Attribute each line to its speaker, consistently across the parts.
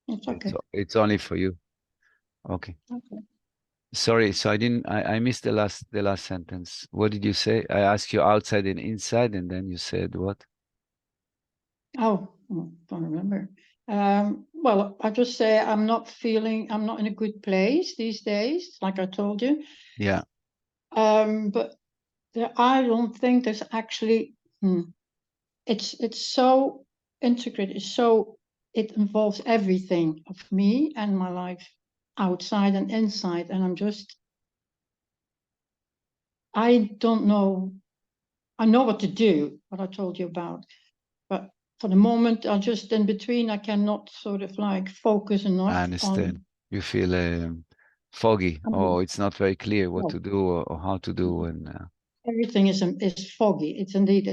Speaker 1: It's okay.
Speaker 2: It's only for you. Okay.
Speaker 1: Okay.
Speaker 2: Sorry, so I missed the last sentence. What did you say? I asked you outside and inside, and then you said what?
Speaker 1: Oh, don't remember. Well, I just say I'm not in a good place these days, like I told you.
Speaker 2: Yeah.
Speaker 1: But I don't think there's actually, it's so integrated, it involves everything of me and my life outside and inside. And I don't know, I know what to do, what I told you about. But for the moment, I'm just in between. I cannot sort of like focus
Speaker 2: I
Speaker 1: enough on.
Speaker 2: understand. You feel foggy,
Speaker 1: I
Speaker 2: or
Speaker 1: mean,
Speaker 2: it's not very clear what
Speaker 1: well,
Speaker 2: to do or how to do, and
Speaker 1: everything is foggy. It's indeed.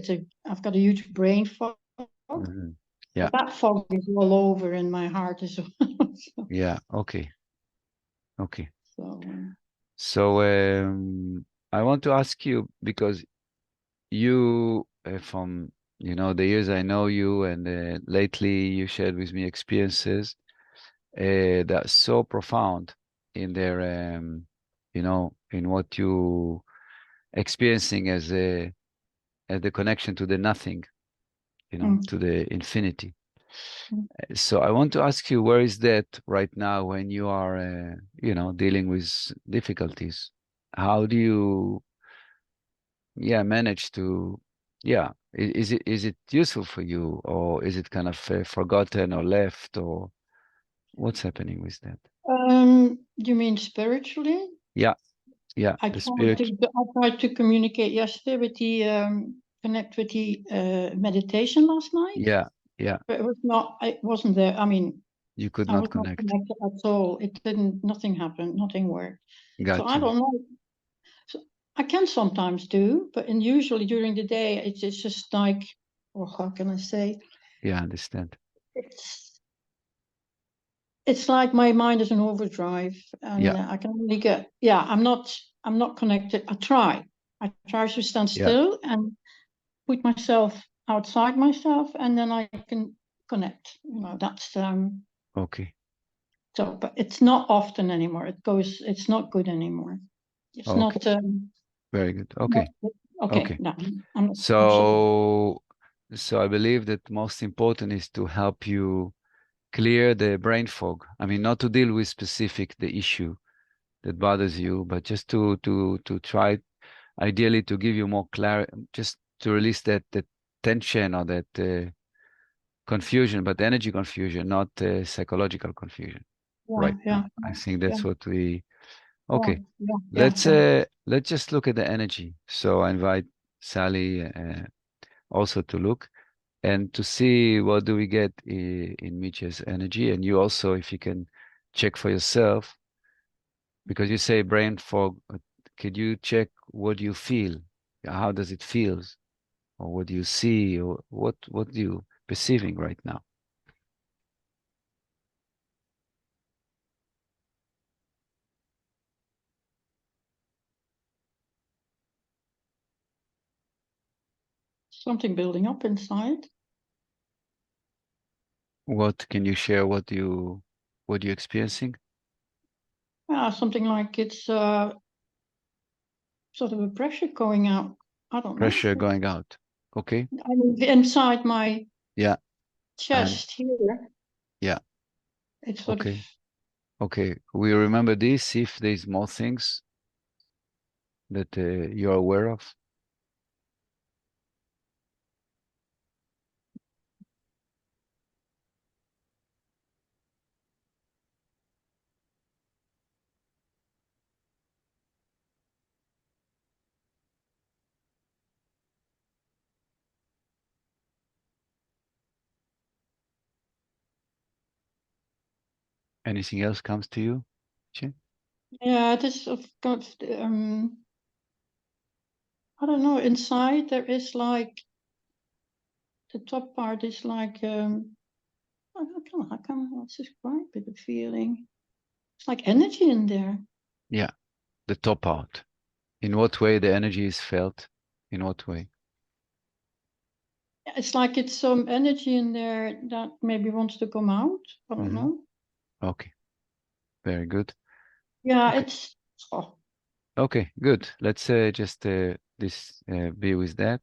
Speaker 1: I've got a huge brain fog,
Speaker 2: mhm.
Speaker 1: but
Speaker 2: Yeah,
Speaker 1: that fog is all over in my heart as well.
Speaker 2: yeah. Okay, okay.
Speaker 1: So,
Speaker 2: So I want to ask you because you, from the years I know you, and lately you shared with me experiences that are so profound in their, in what you experiencing as the connection to the nothing,
Speaker 1: mm,
Speaker 2: to the infinity.
Speaker 1: mm.
Speaker 2: So I want to ask you, where is that right now when you are, dealing with difficulties? How do you, yeah, manage to, yeah, is it useful for you, or is it kind of forgotten or left, or what's happening with that?
Speaker 1: You mean spiritually?
Speaker 2: Yeah, yeah,
Speaker 1: I
Speaker 2: the
Speaker 1: tried to
Speaker 2: spirit.
Speaker 1: I tried to communicate yesterday with the connect with the meditation last night,
Speaker 2: Yeah, yeah,
Speaker 1: but it wasn't there. I mean,
Speaker 2: you could
Speaker 1: I
Speaker 2: not
Speaker 1: was not
Speaker 2: connect.
Speaker 1: connected at all. It didn't, nothing happened, nothing worked. So
Speaker 2: Got
Speaker 1: I
Speaker 2: you.
Speaker 1: don't know. So I can sometimes do, but usually during the day, it's just like, or how can I say?
Speaker 2: Yeah, I understand.
Speaker 1: It's it's like my mind is in overdrive, and
Speaker 2: Yeah,
Speaker 1: I can only I'm not connected. I try to stand
Speaker 2: yeah,
Speaker 1: still and put myself outside myself, and then I can connect. That's
Speaker 2: okay,
Speaker 1: so, but it's not often anymore. It's not good anymore. It's
Speaker 2: okay,
Speaker 1: not,
Speaker 2: very good.
Speaker 1: not
Speaker 2: Okay,
Speaker 1: okay.
Speaker 2: okay.
Speaker 1: No, I'm sorry.
Speaker 2: So, so I believe that most important is to help you clear the brain fog. I mean, not to deal with specific the issue that bothers you, but just to try, ideally, to give you more clarity, just to release that tension or that confusion, but energy confusion, not psychological confusion.
Speaker 1: Yeah,
Speaker 2: Right
Speaker 1: yeah,
Speaker 2: now, I think
Speaker 1: yeah,
Speaker 2: that's what we.
Speaker 1: yeah,
Speaker 2: Okay,
Speaker 1: yeah, yeah,
Speaker 2: let's
Speaker 1: yeah.
Speaker 2: uh let's just look at the energy. So I invite Sally also to look and to see what do we get in Mitya's energy, and you also, if you can check for yourself, because you say brain fog, could you check what you feel? How does it feel? Or what do you see? Or what do you perceiving right now?
Speaker 1: Something building up inside.
Speaker 2: What can you share? What you experiencing?
Speaker 1: Yeah, something like it's sort of a pressure going out. I don't know.
Speaker 2: Pressure going out. Okay.
Speaker 1: I mean, inside my
Speaker 2: Yeah. And
Speaker 1: chest here,
Speaker 2: yeah.
Speaker 1: it's sort of
Speaker 2: Okay. Okay. We remember this. See if there's more things that you're aware of. Anything else comes to you? Che?
Speaker 1: yeah. It is. I've got I don't know. Inside there is like the top part is like how can I describe it? The feeling. It's like energy in there.
Speaker 2: Yeah. The top part. In what way the energy is felt? In what way?
Speaker 1: It's like it's some energy in there that maybe wants to come out. I don't
Speaker 2: Hmm.
Speaker 1: know.
Speaker 2: Okay, very good.
Speaker 1: Yeah,
Speaker 2: Okay,
Speaker 1: it's oh,
Speaker 2: okay, good. Let's just be with that.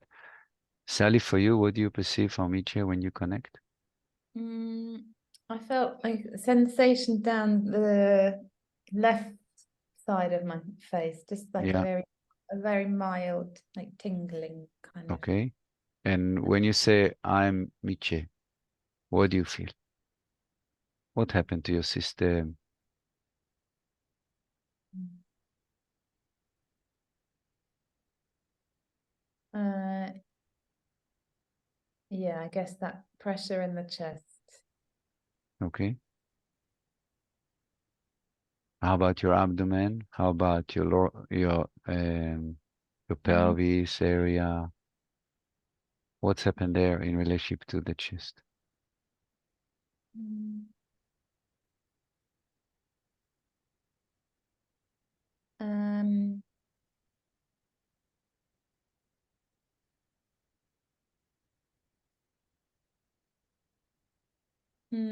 Speaker 2: Sally, for you, what do you perceive from each when you connect?
Speaker 3: Mm, I felt like a sensation down the left side of my face, just like
Speaker 2: Yeah,
Speaker 3: a very mild, like tingling kind of.
Speaker 2: okay. And when you say I'm Miche, what do you feel? What happened to your system?
Speaker 3: Uh, yeah, I guess that pressure in the chest.
Speaker 2: Okay. How about your abdomen? How about your pelvis area? What's happened there in relationship to the chest?
Speaker 3: Mm. Um,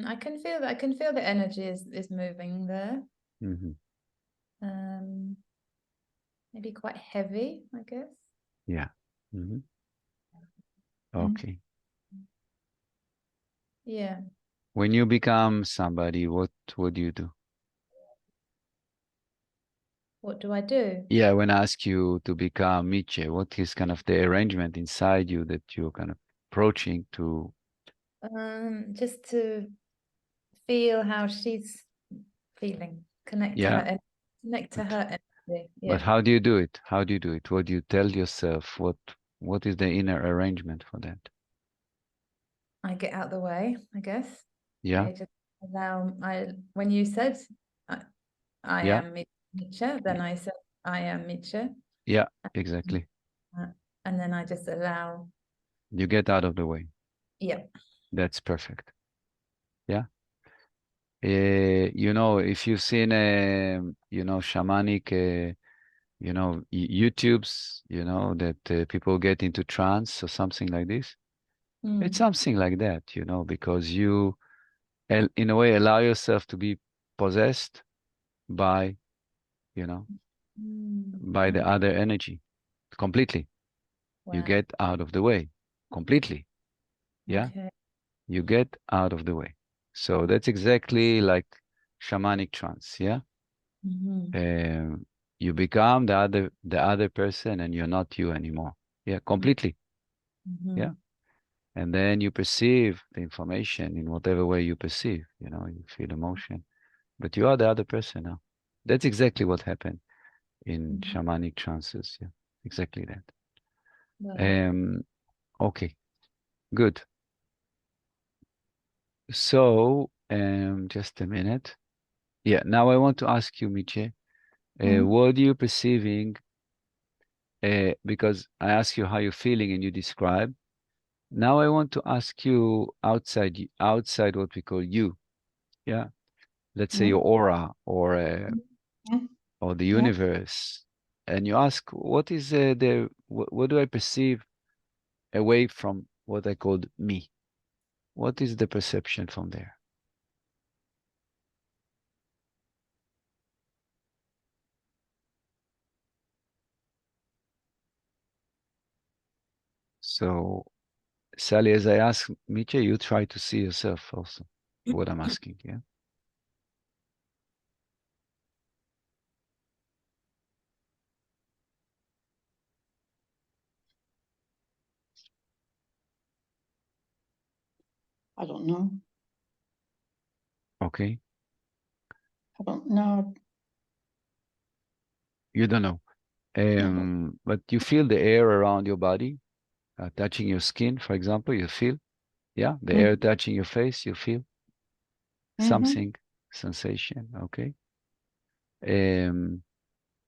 Speaker 3: I can feel that. I can feel the energy is moving there.
Speaker 2: Hmm.
Speaker 3: Maybe quite heavy, I guess.
Speaker 2: Yeah. Hmm.
Speaker 1: mm,
Speaker 2: Okay.
Speaker 3: Yeah.
Speaker 2: When you become somebody, what do you do?
Speaker 3: What do I do?
Speaker 2: Yeah, when I ask you to become Miche, what is kind of the arrangement inside you that you're kind of approaching to?
Speaker 3: Just to feel how she's feeling, connect to
Speaker 2: Yeah,
Speaker 3: connect to
Speaker 2: but
Speaker 3: her energy.
Speaker 2: but
Speaker 3: Yeah.
Speaker 2: how do you do it? How do you do it? What do you tell yourself? What is the inner arrangement for that?
Speaker 3: I get out the way, I guess.
Speaker 2: Yeah,
Speaker 3: I just allow when you said I, I
Speaker 2: yeah,
Speaker 3: am Mitcha, then I said I am Mitcha.
Speaker 2: yeah, exactly.
Speaker 3: Uh, and then I just allow,
Speaker 2: You get out of the way.
Speaker 3: yeah.
Speaker 2: That's perfect. Yeah. If you've seen, shamanic, YouTubes, that people get into trance or something like this. It's
Speaker 3: Mm.
Speaker 2: something like that, because you, in a way, allow yourself to be possessed by, you know,
Speaker 3: Mm.
Speaker 2: by the other energy completely. You
Speaker 3: Wow.
Speaker 2: get out of the way completely. Yeah.
Speaker 3: Okay.
Speaker 2: You get out of the way. So that's exactly like shamanic trance. Yeah.
Speaker 3: Mm-hmm.
Speaker 2: Um, you become the other person and you're not you anymore. Yeah. Completely.
Speaker 3: Mm-hmm.
Speaker 2: Yeah. And then you perceive the information in whatever way you perceive, you feel emotion, but you are the other person now. That's exactly what happened in
Speaker 3: Mm-hmm.
Speaker 2: shamanic trances. Yeah, exactly that.
Speaker 3: Wow.
Speaker 2: Um, okay, good. So, just a minute. Yeah, now I want to ask you, Miche,
Speaker 1: mm,
Speaker 2: what are you perceiving? Because I ask you how you're feeling and you describe. Now I want to ask you outside what we call you. Yeah, let's say your
Speaker 1: mm,
Speaker 2: aura
Speaker 1: mm,
Speaker 2: or the
Speaker 1: yeah.
Speaker 2: universe, and you ask, what is what do I perceive away from what I called me? What is the perception from there? So, Sally, as I ask Miche, you try to see yourself also. What I'm asking, yeah.
Speaker 1: I don't know.
Speaker 2: Okay,
Speaker 1: I don't know.
Speaker 2: you don't know,
Speaker 1: No.
Speaker 2: but you feel the air around your body, touching your skin, for example. You feel, yeah, the air
Speaker 1: Mm,
Speaker 2: touching your face. You feel
Speaker 1: mm-hmm.
Speaker 2: something, sensation. Okay. Um,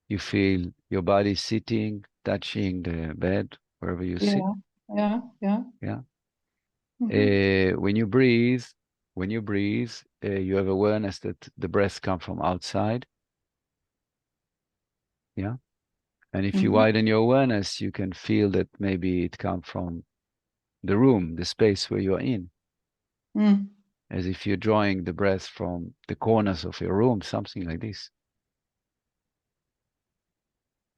Speaker 2: You feel your body sitting, touching the bed, wherever you sit.
Speaker 1: Yeah, yeah, yeah.
Speaker 2: Yeah.
Speaker 1: Mm-hmm.
Speaker 2: When you breathe, you have awareness that the breath comes from outside. Yeah. And if you
Speaker 1: Mm-hmm.
Speaker 2: widen your awareness, you can feel that maybe it comes from the room, the space where you're in.
Speaker 1: Mm,
Speaker 2: as if you're drawing the breath from the corners of your room, something like this.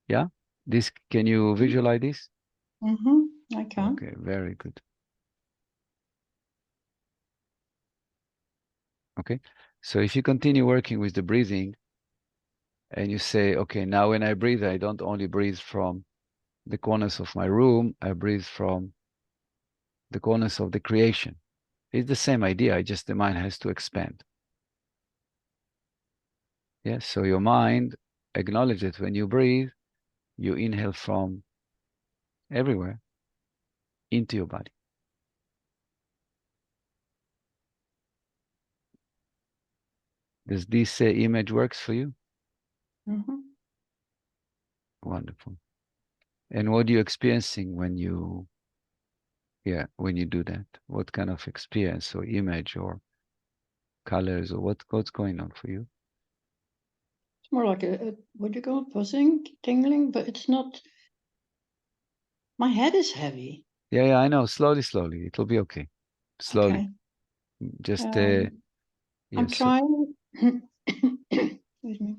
Speaker 2: Yeah? This, can you visualize this?
Speaker 1: I can.
Speaker 2: Okay, very good. Okay, so if you continue working with the breathing and you say, okay, now when I breathe, I don't only breathe from the corners of my room, I breathe from the corners of the creation. It's the same idea, just the mind has to expand. Yes, so your mind acknowledges when you breathe, you inhale from everywhere into your body. Does this image works for you? Wonderful. And what are you experiencing when you, when you do that? What kind of experience or image or colors or what's going on for you?
Speaker 1: It's more like what do you call it, buzzing, tingling, but it's not. My head is heavy.
Speaker 2: Yeah, I know. Slowly, slowly. It'll be okay. Slowly.
Speaker 1: Okay.
Speaker 2: Just,
Speaker 1: I'm
Speaker 2: yes.
Speaker 1: trying. Excuse me.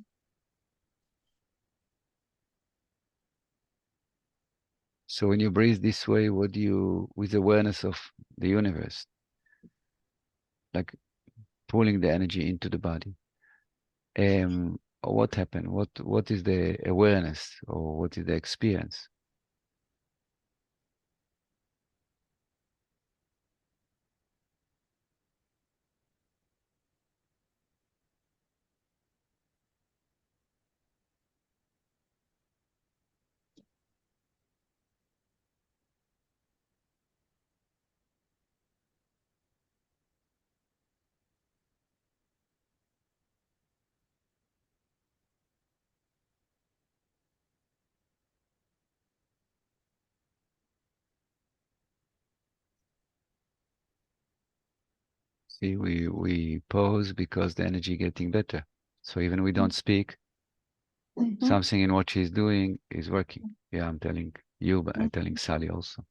Speaker 2: So when you breathe this way, what do you, with awareness of the universe, like pulling the energy into the body, what happened? What is the awareness or what is the experience? See, we pause because the energy getting better. So even we don't speak, something in what she's doing is working. Yeah, I'm telling you, but I'm telling Sally also.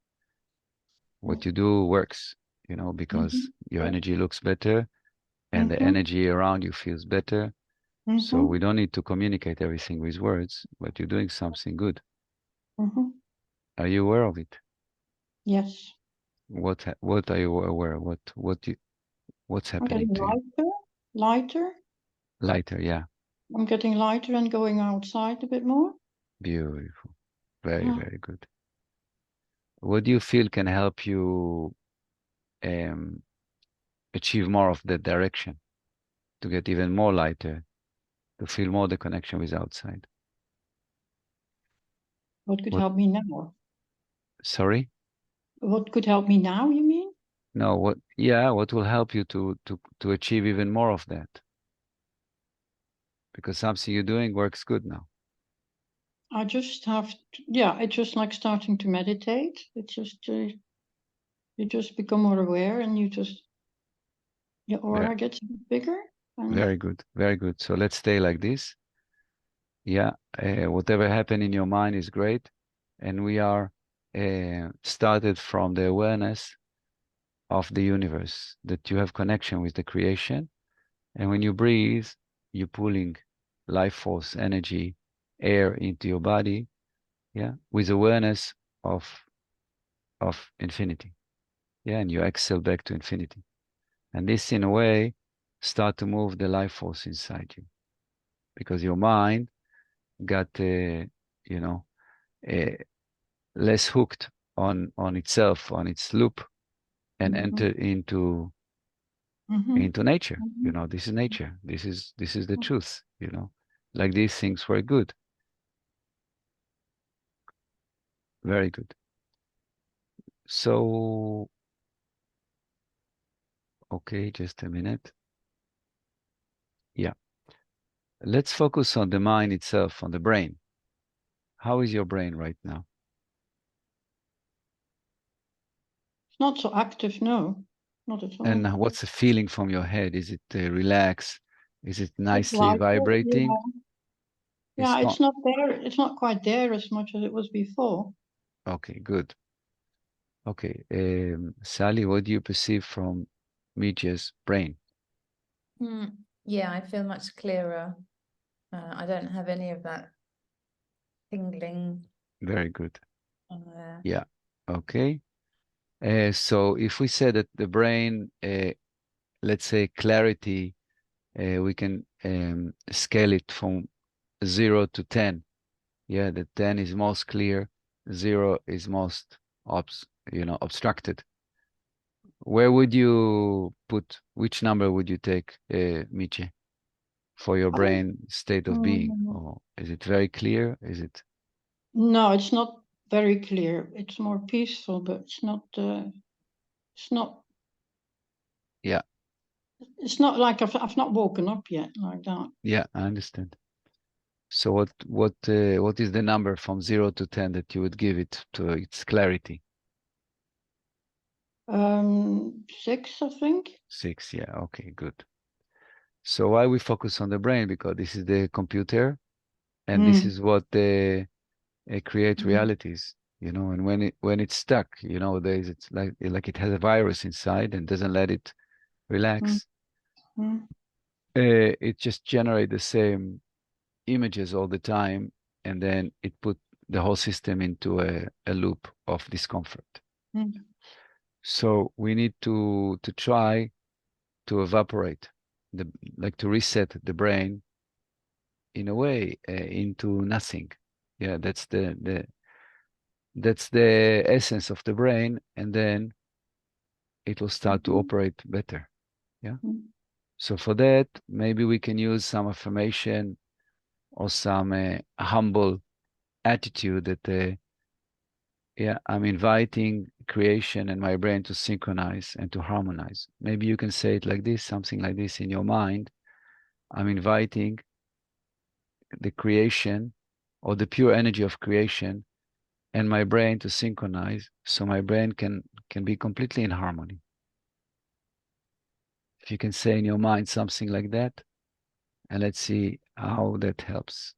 Speaker 2: What you do works, because your energy looks better and the energy around you feels better. So we don't need to communicate everything with words, but you're doing something good. Are you aware of it?
Speaker 1: Yes.
Speaker 2: What are you aware of? What's
Speaker 1: I'm
Speaker 2: happening
Speaker 1: getting
Speaker 2: to you?
Speaker 1: lighter.
Speaker 2: Lighter, yeah.
Speaker 1: I'm getting lighter and going outside a bit more.
Speaker 2: Beautiful. Very, very good. What do you feel can help you achieve more of that direction, to get even more lighter, to feel more the connection with outside?
Speaker 1: What could help me now?
Speaker 2: Sorry?
Speaker 1: What could help me now, you mean?
Speaker 2: No, what will help you to achieve even more of that? Because something you're doing works good now.
Speaker 1: I just have to, it's just like starting to meditate. It's just, you just become more aware and your aura gets a bit bigger.
Speaker 2: Very good, very good. So let's stay like this. Yeah, whatever happened in your mind is great. And we are started from the awareness of the universe, that you have connection with the creation. And when you breathe, you're pulling life force, energy, air into your body, with awareness of infinity. Yeah, and you exhale back to infinity. And this, in a way, start to move the life force inside you, because your mind got, less hooked on itself, on its loop, and enter into nature. This is nature. This is the truth. Like these things were good. Very good. So, okay, just a minute. Yeah. Let's focus on the mind itself, on the brain. How is your brain right now?
Speaker 1: It's not so active, no. Not at all.
Speaker 2: And what's the feeling from your head? Is it relaxed? Is it nicely
Speaker 1: lighter,
Speaker 2: vibrating?
Speaker 1: Yeah,
Speaker 2: It's
Speaker 1: it's not there. It's not quite there as much as it was before.
Speaker 2: Okay, good. Okay, Sally, what do you perceive from Mitya's brain.
Speaker 3: Yeah, I feel much clearer. I don't have any of that tingling.
Speaker 2: Very good.
Speaker 3: Uh,
Speaker 2: Yeah. Okay. So if we say that the brain, let's say clarity, we can scale it from 0 to 10. Yeah, the 10 is most clear, 0 is most obstructed. Where would you put, which number would you take, Miche, for your brain state of being? Or is it very clear? Is it?
Speaker 1: No, it's not very clear. It's more peaceful, but it's not.
Speaker 2: Yeah.
Speaker 1: It's not like I've not woken up yet like that.
Speaker 2: Yeah, I understand. So what is the number from 0 to 10 that you would give it to its clarity?
Speaker 1: 6, I think.
Speaker 2: 6, yeah, okay, good. So why we focus on the brain? Because this is the computer, and this is what create realities, and when it's stuck, nowadays it's like it has a virus inside and doesn't let it relax. It just generate the same images all the time, and then it put the whole system into a loop of discomfort. So we need to try to evaporate to reset the brain in a way into nothing. Yeah, that's the essence of the brain, and then it will start to operate better. Yeah. So for that, maybe we can use some affirmation or some humble attitude that yeah, I'm inviting creation and my brain to synchronize and to harmonize. Maybe you can say it like this, something like this in your mind. I'm inviting the creation or the pure energy of creation and my brain to synchronize, so my brain can be completely in harmony. If you can say in your mind something like that, and let's see how that helps.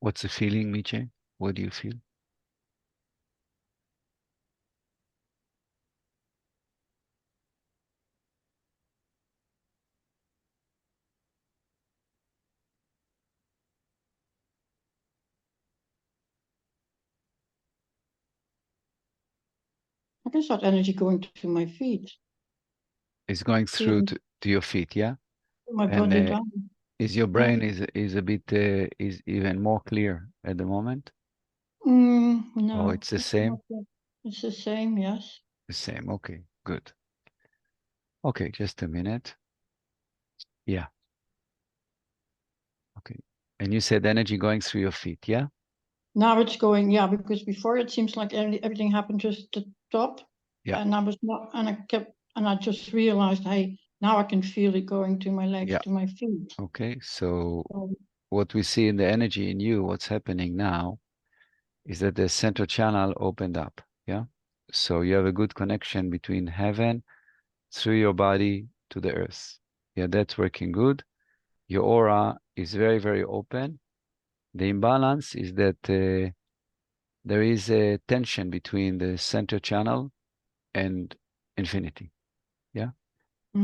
Speaker 2: What's the feeling, Miche? What do you feel?
Speaker 1: I can start energy going to my feet.
Speaker 2: It's going through to your feet, yeah?
Speaker 1: My body down.
Speaker 2: Is your brain is a bit is even more clear at the moment?
Speaker 1: No.
Speaker 2: Oh, it's the same?
Speaker 1: It's the same, yes.
Speaker 2: The same, okay, good. Okay, just a minute. Yeah. Okay. And you said energy going through your feet, yeah?
Speaker 1: Now it's going, yeah, because before it seems like everything happened just at the top.
Speaker 2: Yeah.
Speaker 1: And I was not, and I just realized, hey, now I can feel it going to my legs, to my feet.
Speaker 2: Okay, so what we see in the energy in you, what's happening now, is that the central channel opened up, yeah? So you have a good connection between heaven through your body to the earth. Yeah, that's working good. Your aura is very, very open. The imbalance is that there is a tension between the center channel and infinity, yeah?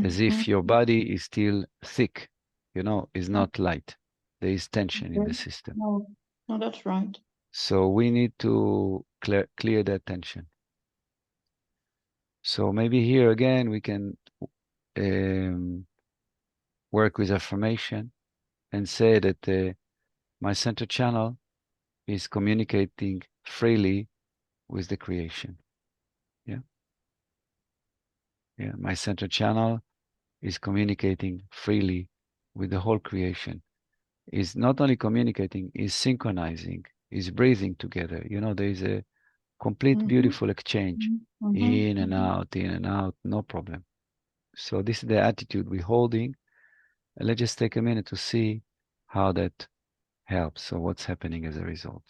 Speaker 2: As if your body is still thick, is not light. There is tension in the system.
Speaker 1: No, that's right.
Speaker 2: So we need to clear that tension. So maybe here again, we can work with affirmation and say that my center channel is communicating freely with the creation. Yeah. Yeah. My center channel is communicating freely with the whole creation. Is not only communicating, is synchronizing, is breathing together. There is a complete beautiful exchange in and out, no problem. So this is the attitude we're holding. And let's just take a minute to see how that helps. So what's happening as a result?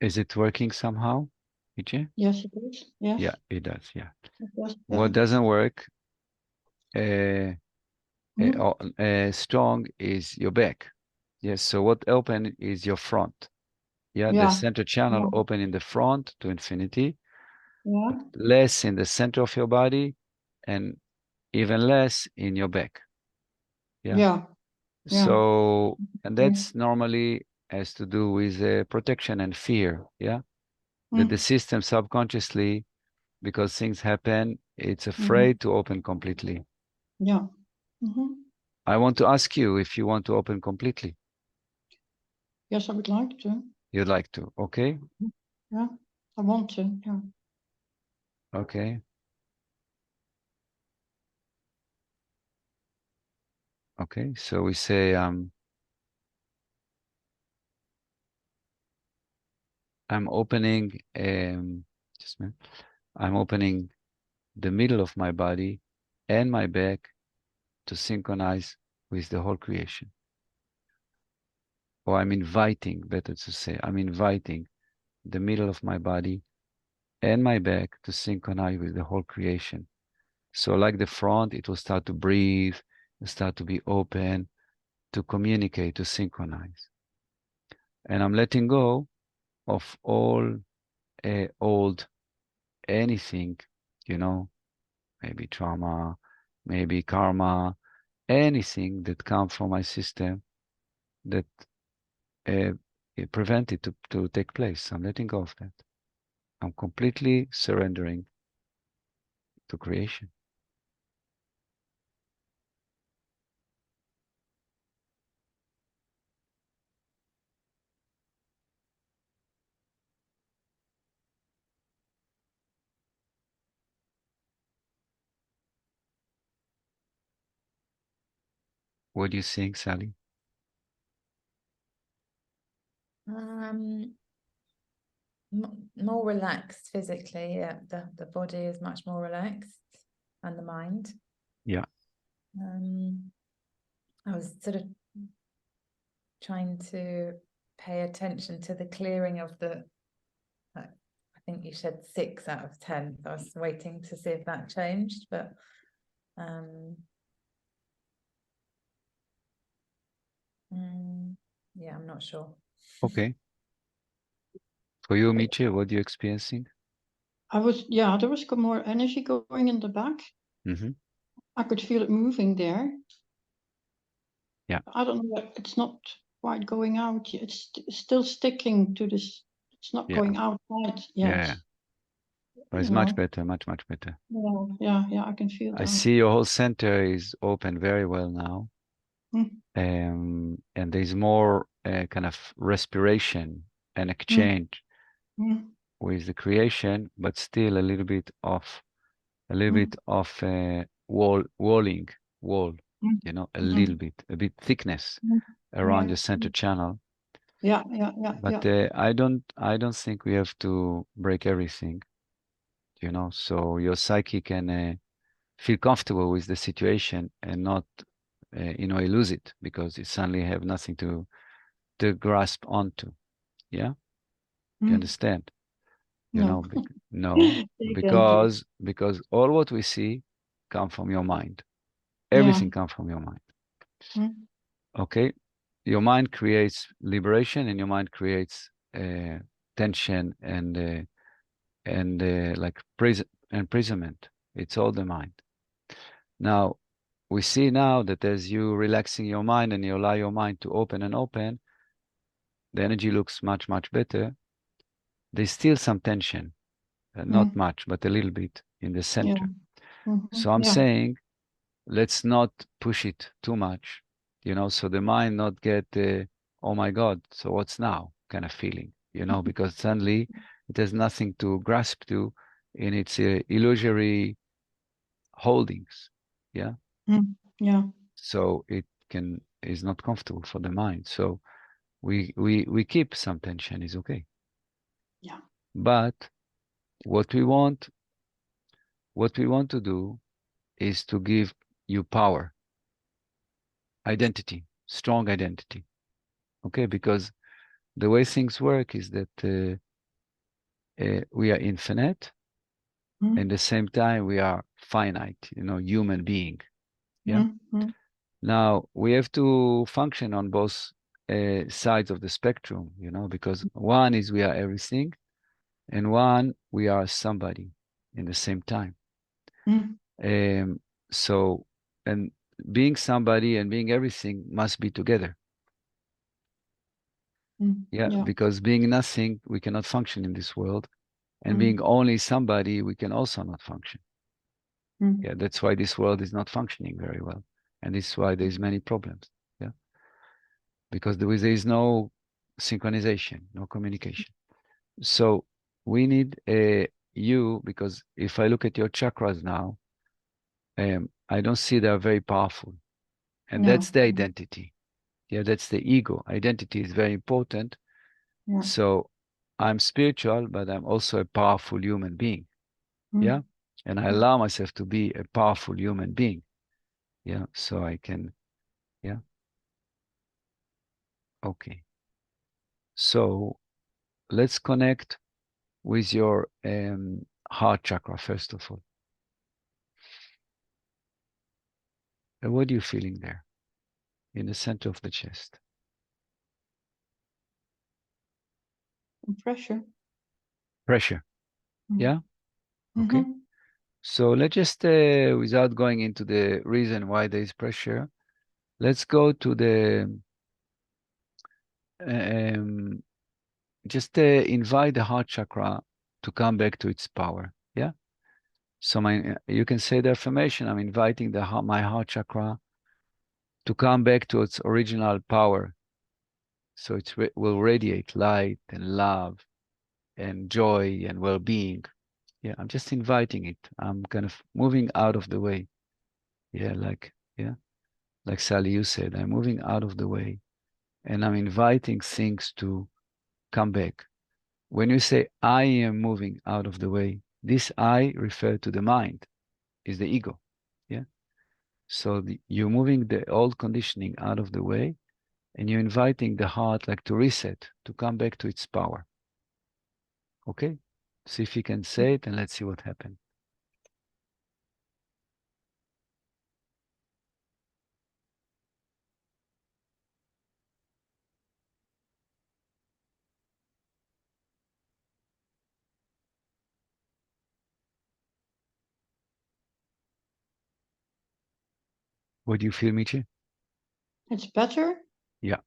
Speaker 2: Is it working somehow, Miche?
Speaker 1: Yes, it is. Yes.
Speaker 2: Yeah, it does. Yeah.
Speaker 1: It does,
Speaker 2: What doesn't work
Speaker 1: Mm,
Speaker 2: strong is your back. Yes. So what open is your front. Yeah. The
Speaker 1: yeah.
Speaker 2: center channel
Speaker 1: Yeah.
Speaker 2: open in the front to infinity,
Speaker 1: Yeah.
Speaker 2: less in the center of your body, and even less in your back. Yeah.
Speaker 1: Yeah. Yeah.
Speaker 2: So, and
Speaker 1: Okay.
Speaker 2: that's normally has to do with protection and fear. Yeah. That the
Speaker 1: Mm,
Speaker 2: system subconsciously, because things happen, it's
Speaker 1: mhm.
Speaker 2: afraid to open completely.
Speaker 1: Yeah. Mhm.
Speaker 2: I want to ask you if you want to open completely.
Speaker 1: Yes, I would like to.
Speaker 2: You'd like to, okay?
Speaker 1: Yeah. I want to. Yeah.
Speaker 2: Okay. Okay. So we say I'm opening just a minute. I'm opening the middle of my body and my back to synchronize with the whole creation. Or I'm inviting, better to say, I'm inviting the middle of my body and my back to synchronize with the whole creation. So like the front, it will start to breathe, start to be open, to communicate, to synchronize. And I'm letting go of all old anything, maybe trauma, maybe karma, anything that comes from my system that it prevent it to take place. I'm letting go of that. I'm completely surrendering to creation. What do you think, Sally?
Speaker 3: More relaxed physically. Yeah, the body is much more relaxed, and the mind.
Speaker 2: Yeah.
Speaker 3: I was sort of trying to pay attention to the clearing of the. I think you said 6 out of 10. I was waiting to see if that changed, but yeah, I'm not sure.
Speaker 2: Okay. For you, Miche, what are you experiencing?
Speaker 1: There was more energy going in the back.
Speaker 2: Mm-hmm.
Speaker 1: I could feel it moving there.
Speaker 2: Yeah.
Speaker 1: I don't know, it's not quite going out. It's still sticking to this. It's not
Speaker 2: Yeah.
Speaker 1: going outside yet.
Speaker 2: Yeah. But it's
Speaker 1: You
Speaker 2: much
Speaker 1: know?
Speaker 2: better, much better.
Speaker 1: Yeah, I can feel
Speaker 2: I
Speaker 1: that.
Speaker 2: see your whole center is open very well now.
Speaker 1: Mm.
Speaker 2: And there's more kind of respiration and exchange
Speaker 1: Mm.
Speaker 2: with the creation, but still a little bit of wall,
Speaker 1: Mm.
Speaker 2: a
Speaker 1: Mm.
Speaker 2: little bit, a bit thickness
Speaker 1: Mm.
Speaker 2: around
Speaker 1: Yeah.
Speaker 2: your center channel.
Speaker 1: Yeah.
Speaker 2: But I don't think we have to break everything, so your psyche can feel comfortable with the situation and not, lose it because it suddenly have nothing to grasp onto. Yeah, you understand?
Speaker 1: No.
Speaker 2: No,
Speaker 1: They can do.
Speaker 2: because all what we see come from your mind.
Speaker 1: Yeah.
Speaker 2: Everything comes from your mind.
Speaker 1: Mm.
Speaker 2: Okay, your mind creates liberation, and your mind creates tension and like imprisonment. It's all the mind. Now, we see now that as you relaxing your mind and you allow your mind to open and open, the energy looks much better. There's still some tension, not much, but a little bit in the center.
Speaker 1: Yeah.
Speaker 2: So I'm saying let's not push it too much, you know, so the mind not get, oh my God, so what's now kind of feeling, you know, because suddenly it has nothing to grasp to in its illusory holdings. Yeah.
Speaker 1: Yeah.
Speaker 2: So it is not comfortable for the mind. So we keep some tension is okay.
Speaker 1: Yeah.
Speaker 2: But what we want to do is to give you power, identity, strong identity. Okay, because the way things work is that we are infinite,
Speaker 1: Mm.
Speaker 2: and at the same time we are finite, you know, human being. Yeah.
Speaker 1: Mm.
Speaker 2: Now we have to function on both sides of the spectrum, you know, because one is we are everything, and one we are somebody in the same time.
Speaker 1: Mm.
Speaker 2: So, and being somebody and being everything must be together. Yeah,
Speaker 1: Yeah.
Speaker 2: because being nothing, we cannot function in this world. And
Speaker 1: Mm.
Speaker 2: being only somebody, we can also not function.
Speaker 1: Mm.
Speaker 2: Yeah, that's why this world is not functioning very well. And this is why there's many problems. Yeah. Because there is no synchronization, no communication. So we need you, because if I look at your chakras now, I don't see they're very powerful. And
Speaker 1: No.
Speaker 2: that's the identity. Yeah, that's the ego. Identity is very important.
Speaker 1: Yeah.
Speaker 2: So I'm spiritual, but I'm also a powerful human being.
Speaker 1: Mm.
Speaker 2: Yeah. And I allow myself to be a powerful human being. Yeah. So I can, yeah. Okay. So let's connect with your heart chakra, first of all. And what are you feeling there in the center of the chest?
Speaker 1: Pressure.
Speaker 2: Pressure.
Speaker 1: Mm.
Speaker 2: Yeah. Okay.
Speaker 1: Mhm.
Speaker 2: So let's just, without going into the reason why there is pressure, let's go to the, um, just invite the heart chakra to come back to its power. Yeah. So you can say the affirmation. I'm inviting my heart chakra to come back to its original power. So it will radiate light and love and joy and well-being. Yeah, I'm just inviting it. I'm kind of moving out of the way. Yeah, like Sally, you said, I'm moving out of the way, and I'm inviting things to come back. When you say I am moving out of the way, this I refer to the mind, is the ego. Yeah. So you're moving the old conditioning out of the way, and you're inviting the heart like to reset, to come back to its power. Okay? See if you can say it, and let's see what happens. What do you feel, Michi?
Speaker 1: It's better.
Speaker 2: Yeah.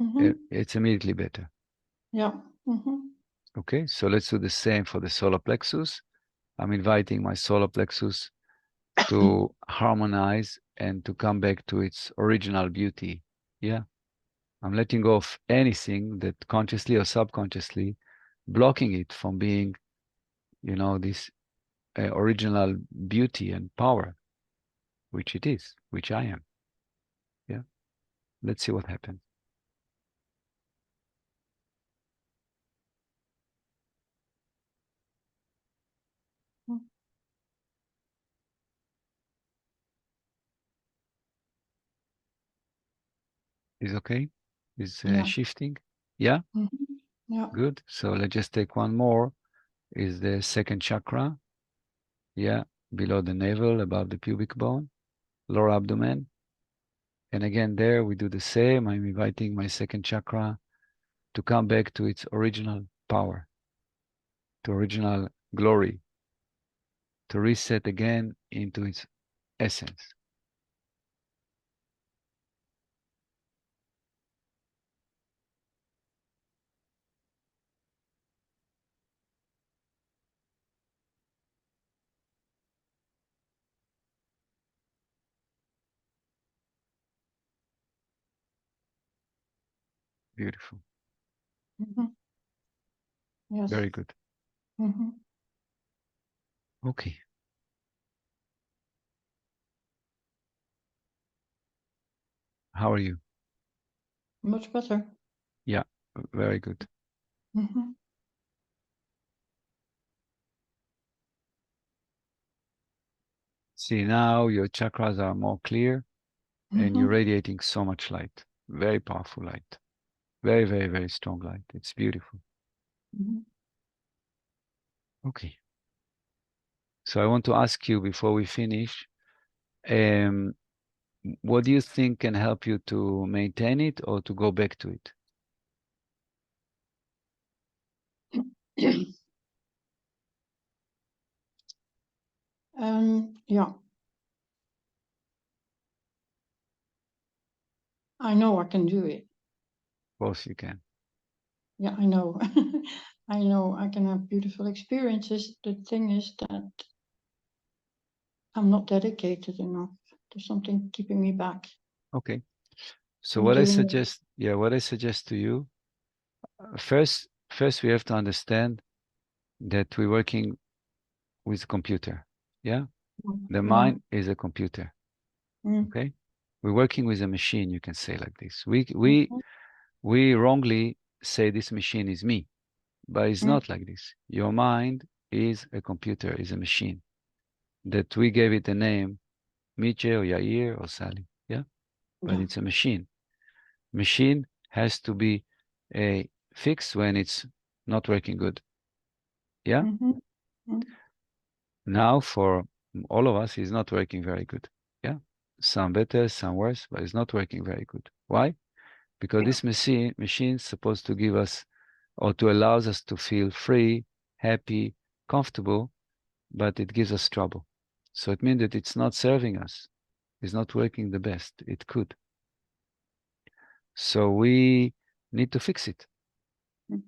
Speaker 1: Mhm.
Speaker 2: It's immediately better.
Speaker 1: Yeah. Mhm.
Speaker 2: Okay, so let's do the same for the solar plexus. I'm inviting my solar plexus to harmonize and to come back to its original beauty. Yeah. I'm letting go of anything that consciously or subconsciously blocking it from being, you know, this original beauty and power, which it is, which I am. Yeah. Let's see what happens.
Speaker 1: Mm.
Speaker 2: Is okay? Is
Speaker 1: Yeah.
Speaker 2: shifting? Yeah.
Speaker 1: Mhm. Yeah.
Speaker 2: Good. So let's just take one more. Is the second chakra. Yeah. Below the navel, above the pubic bone, lower abdomen. And again, there we do the same. I'm inviting my second chakra to come back to its original power, to original glory, to reset again into its essence. Beautiful.
Speaker 1: Mhm. Yes.
Speaker 2: Very good.
Speaker 1: Mhm.
Speaker 2: Okay. How are you?
Speaker 1: Much better.
Speaker 2: Yeah, very good.
Speaker 1: Mhm.
Speaker 2: See, now your chakras are more clear and you're
Speaker 1: Mhm.
Speaker 2: radiating so much light. Very powerful light. Very, very, very strong light. It's beautiful.
Speaker 1: Mhm.
Speaker 2: Okay. So I want to ask you before we finish, what do you think can help you to maintain it or to go back to it?
Speaker 1: Yeah. I know I can do it.
Speaker 2: Of course you can.
Speaker 1: Yeah, I know. I know I can have beautiful experiences. The thing is that I'm not dedicated enough. There's something keeping me back
Speaker 2: Okay. So
Speaker 1: from
Speaker 2: what I
Speaker 1: doing it.
Speaker 2: suggest, yeah, what I suggest to you, first we have to understand that we're working with a computer. Yeah. The
Speaker 1: Yeah.
Speaker 2: mind is a computer.
Speaker 1: Mm.
Speaker 2: Okay. We're working with a machine, you can say like this.
Speaker 1: Mhm.
Speaker 2: We wrongly say this machine is me, but it's
Speaker 1: Mm.
Speaker 2: not like this. Your mind is a computer, is a machine that we gave it the name Miche or Yair or Sally. Yeah. But
Speaker 1: Yeah.
Speaker 2: it's a machine. Machine has to be fixed when it's not working good. Yeah.
Speaker 1: Mhm. Mm.
Speaker 2: Now for all of us, it's not working very good. Yeah. Some better, some worse, but it's not working very good. Why? Because this machine is supposed to give us or to allows us to feel free, happy, comfortable, but it gives us trouble. So it means that it's not serving us. It's not working the best it could. So we need to fix it.
Speaker 1: Mm.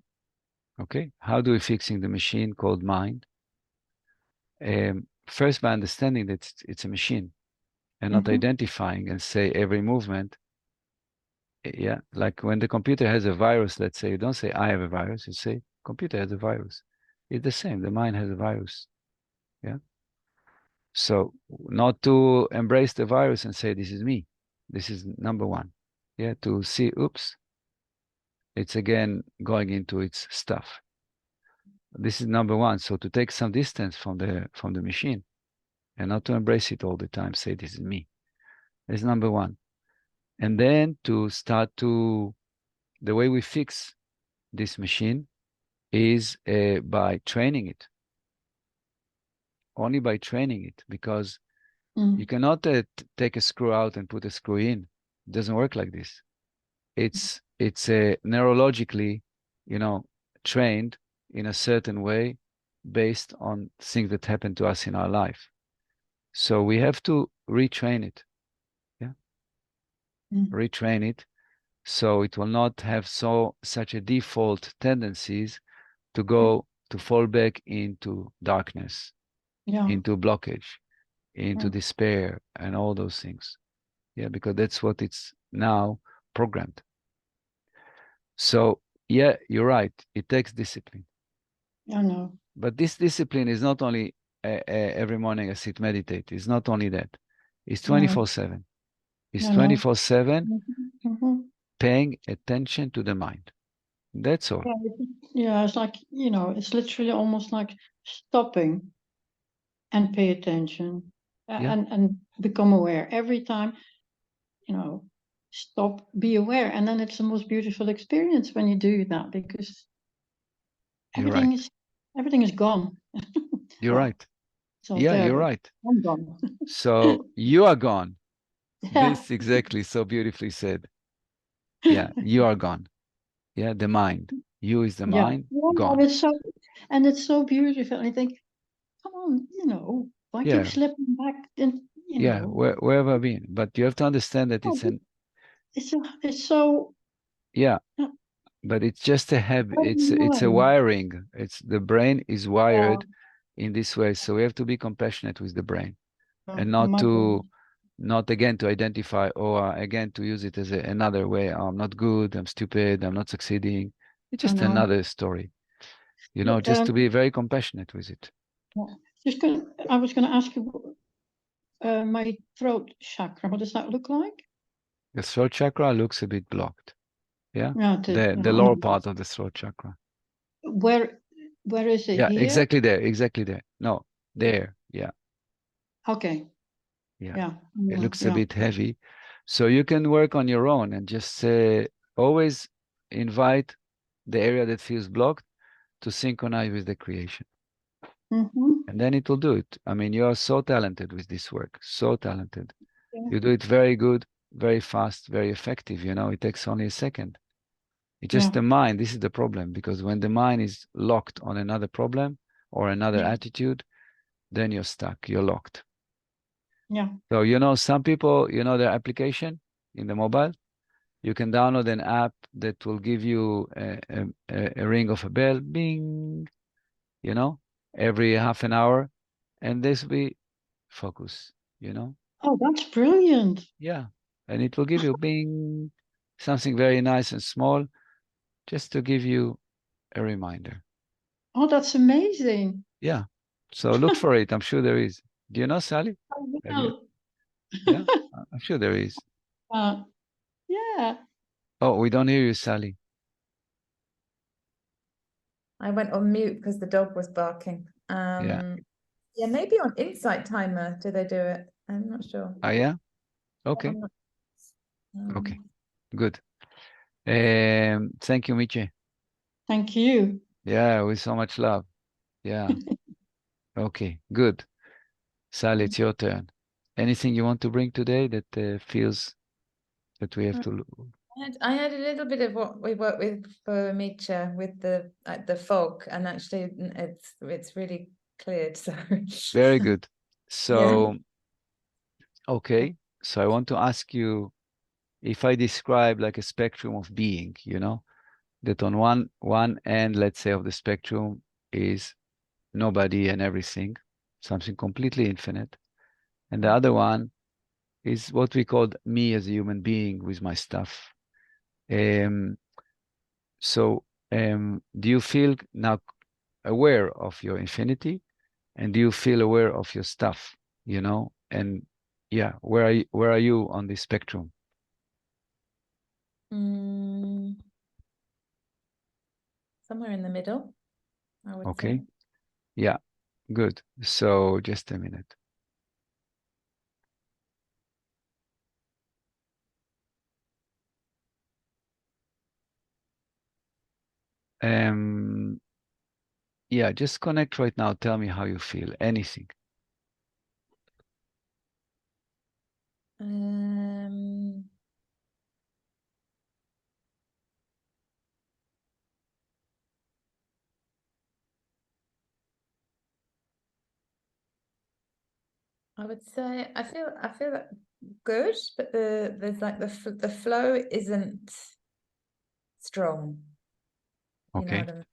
Speaker 2: Okay. How do we fixing the machine called mind? First, by understanding that it's a machine and not
Speaker 1: Mhm.
Speaker 2: identifying and say every movement. Yeah. Like when the computer has a virus, let's say, you don't say I have a virus, you say computer has a virus. It's the same. The mind has a virus. Yeah. So not to embrace the virus and say, this is me. This is number one. Yeah. To see, oops, it's again going into its stuff. This is number one. So to take some distance from the machine and not to embrace it all the time, say this is me. That's number one. And then to start to, the way we fix this machine is by training it. Only by training it, because you
Speaker 1: Mm.
Speaker 2: cannot take a screw out and put a screw in. It doesn't work like this. It's neurologically, trained in a certain way based on things that happen to us in our life. So we have to retrain it. Yeah.
Speaker 1: Mm.
Speaker 2: Retrain it so it will not have such a default tendencies to go to fall back into darkness,
Speaker 1: Yeah.
Speaker 2: into blockage, into
Speaker 1: Yeah.
Speaker 2: despair, and all those things. Yeah, because that's what it's now programmed. So yeah, you're right. It takes discipline,
Speaker 1: I know.
Speaker 2: but this discipline is not only every morning I sit meditate. It's not only that. It's
Speaker 1: No.
Speaker 2: 24/7. It's
Speaker 1: I know.
Speaker 2: 24/7
Speaker 1: Mhm. Mhm.
Speaker 2: paying attention to the mind. That's all.
Speaker 1: Yeah, yeah, it's like, it's literally almost like stopping and pay attention
Speaker 2: Yeah,
Speaker 1: and become aware every time, stop, be aware. And then it's the most beautiful experience when you do that because
Speaker 2: you're
Speaker 1: everything
Speaker 2: right.
Speaker 1: is everything is gone.
Speaker 2: You're
Speaker 1: Well,
Speaker 2: right.
Speaker 1: it's not
Speaker 2: Yeah,
Speaker 1: there,
Speaker 2: you're
Speaker 1: but
Speaker 2: right.
Speaker 1: I'm gone.
Speaker 2: So you are gone.
Speaker 1: Yeah.
Speaker 2: This exactly so beautifully said. Yeah, you are gone. Yeah, the mind. You is the
Speaker 1: Yeah.
Speaker 2: mind
Speaker 1: Yeah,
Speaker 2: gone.
Speaker 1: and it's so beautiful. And I think, come on, why keep
Speaker 2: Yeah,
Speaker 1: slipping back and
Speaker 2: yeah. Where have I been? But you have to understand that it's
Speaker 1: oh,
Speaker 2: an
Speaker 1: it's so
Speaker 2: yeah,
Speaker 1: uh,
Speaker 2: but it's just a habit. It's a
Speaker 1: annoying.
Speaker 2: wiring. It's the brain is
Speaker 1: Yeah.
Speaker 2: wired in this way. So we have to be compassionate with the brain and
Speaker 1: Oh
Speaker 2: not
Speaker 1: my
Speaker 2: to
Speaker 1: God.
Speaker 2: not again to identify or again to use it as another way. I'm not good, I'm stupid, I'm not succeeding. It's just
Speaker 1: know.
Speaker 2: another story, you know, just to be very compassionate with it.
Speaker 1: I was going to ask you, my throat chakra, what does that look like?
Speaker 2: The throat chakra looks a bit blocked. Yeah,
Speaker 1: Yeah,
Speaker 2: the lower part of the throat chakra.
Speaker 1: Where is it?
Speaker 2: Yeah,
Speaker 1: Here?
Speaker 2: exactly there. No, there. Yeah,
Speaker 1: Okay.
Speaker 2: yeah.
Speaker 1: Yeah.
Speaker 2: It looks a
Speaker 1: yeah.
Speaker 2: bit heavy. So you can work on your own and just always invite the area that feels blocked to synchronize with the creation.
Speaker 1: Mhm.
Speaker 2: And then it will do it. I mean, you are so talented with this work, so talented.
Speaker 1: Yeah.
Speaker 2: You do it very good, very fast, very effective. You know, it takes only a second. It's just the mind. This is the problem, because when the mind is locked on another problem or another attitude, then you're stuck, you're locked.
Speaker 1: Yeah.
Speaker 2: So, you know, some people, you know, their application in the mobile, you can download an app that will give you a ring of a bell, bing, you know, every half an hour. And this will be focus, you know?
Speaker 1: Oh, that's brilliant.
Speaker 2: Yeah. And it will give you bing, something very nice and small, just to give you a reminder.
Speaker 1: Oh, that's amazing.
Speaker 2: Yeah. So look for it. I'm sure there is. Do you know, Sally? Have you? Yeah, I'm sure there is.
Speaker 1: Yeah.
Speaker 2: Oh, we don't hear you, Sally.
Speaker 3: I went on mute because the dog was barking.
Speaker 2: Yeah.
Speaker 3: Yeah, maybe on Insight Timer, do they do it? I'm not sure.
Speaker 2: Oh, yeah? Okay.
Speaker 3: I'm not-
Speaker 2: Okay. Good. Thank you, Miche.
Speaker 1: Thank you.
Speaker 2: Yeah, with so much love. Yeah. Okay, good. Sally, it's your turn. Anything you want to bring today that feels that we have to...
Speaker 3: I had a little bit of what we work with for Micha with the fog, and actually it's really cleared. So
Speaker 2: Very good. So, okay. So I want to ask you, if I describe like a spectrum of being, you know, that on one end, let's say, of the spectrum is nobody and everything, something completely infinite. And the other one is what we call me as a human being with my stuff. So do you feel now aware of your infinity? And do you feel aware of your stuff, you know? And yeah, where are you on the spectrum?
Speaker 3: Somewhere in the middle, I would
Speaker 2: Okay.
Speaker 3: say.
Speaker 2: Yeah, good. So just a minute. Yeah, just connect right now. Tell me how you feel. Anything.
Speaker 3: I would say I feel that good, but there's like the flow isn't strong. You know
Speaker 2: Okay.
Speaker 3: what I mean?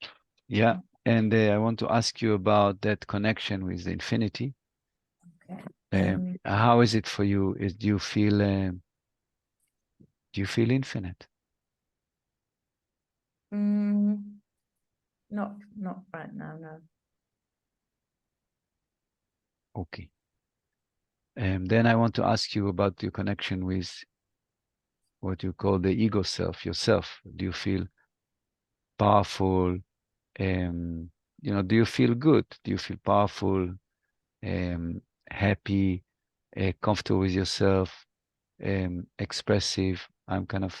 Speaker 2: Yeah. And I want to ask you about that connection with the infinity.
Speaker 3: Okay.
Speaker 2: How is it for you? Do you feel infinite?
Speaker 3: Not right now, no.
Speaker 2: Okay. Then I want to ask you about your connection with what you call the ego self, yourself. Do you feel powerful? You know, do you feel good? Do you feel powerful, happy, comfortable with yourself, expressive? I'm kind of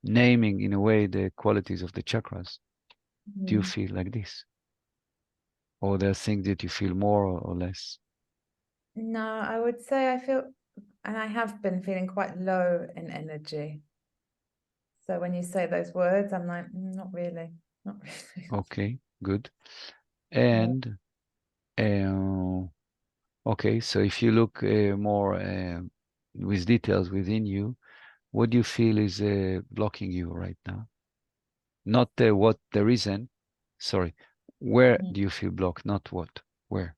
Speaker 2: naming in a way the qualities of the chakras. Do you feel like this? Or there are things that you feel more or less?
Speaker 3: No, I would say I feel, and I have been feeling quite low in energy. So when you say those words, I'm like, not really, not really.
Speaker 2: Okay, good. And okay, so if you look more with details within you, what do you feel is blocking you right now? Not what the reason, sorry, where do you feel blocked, not what, where?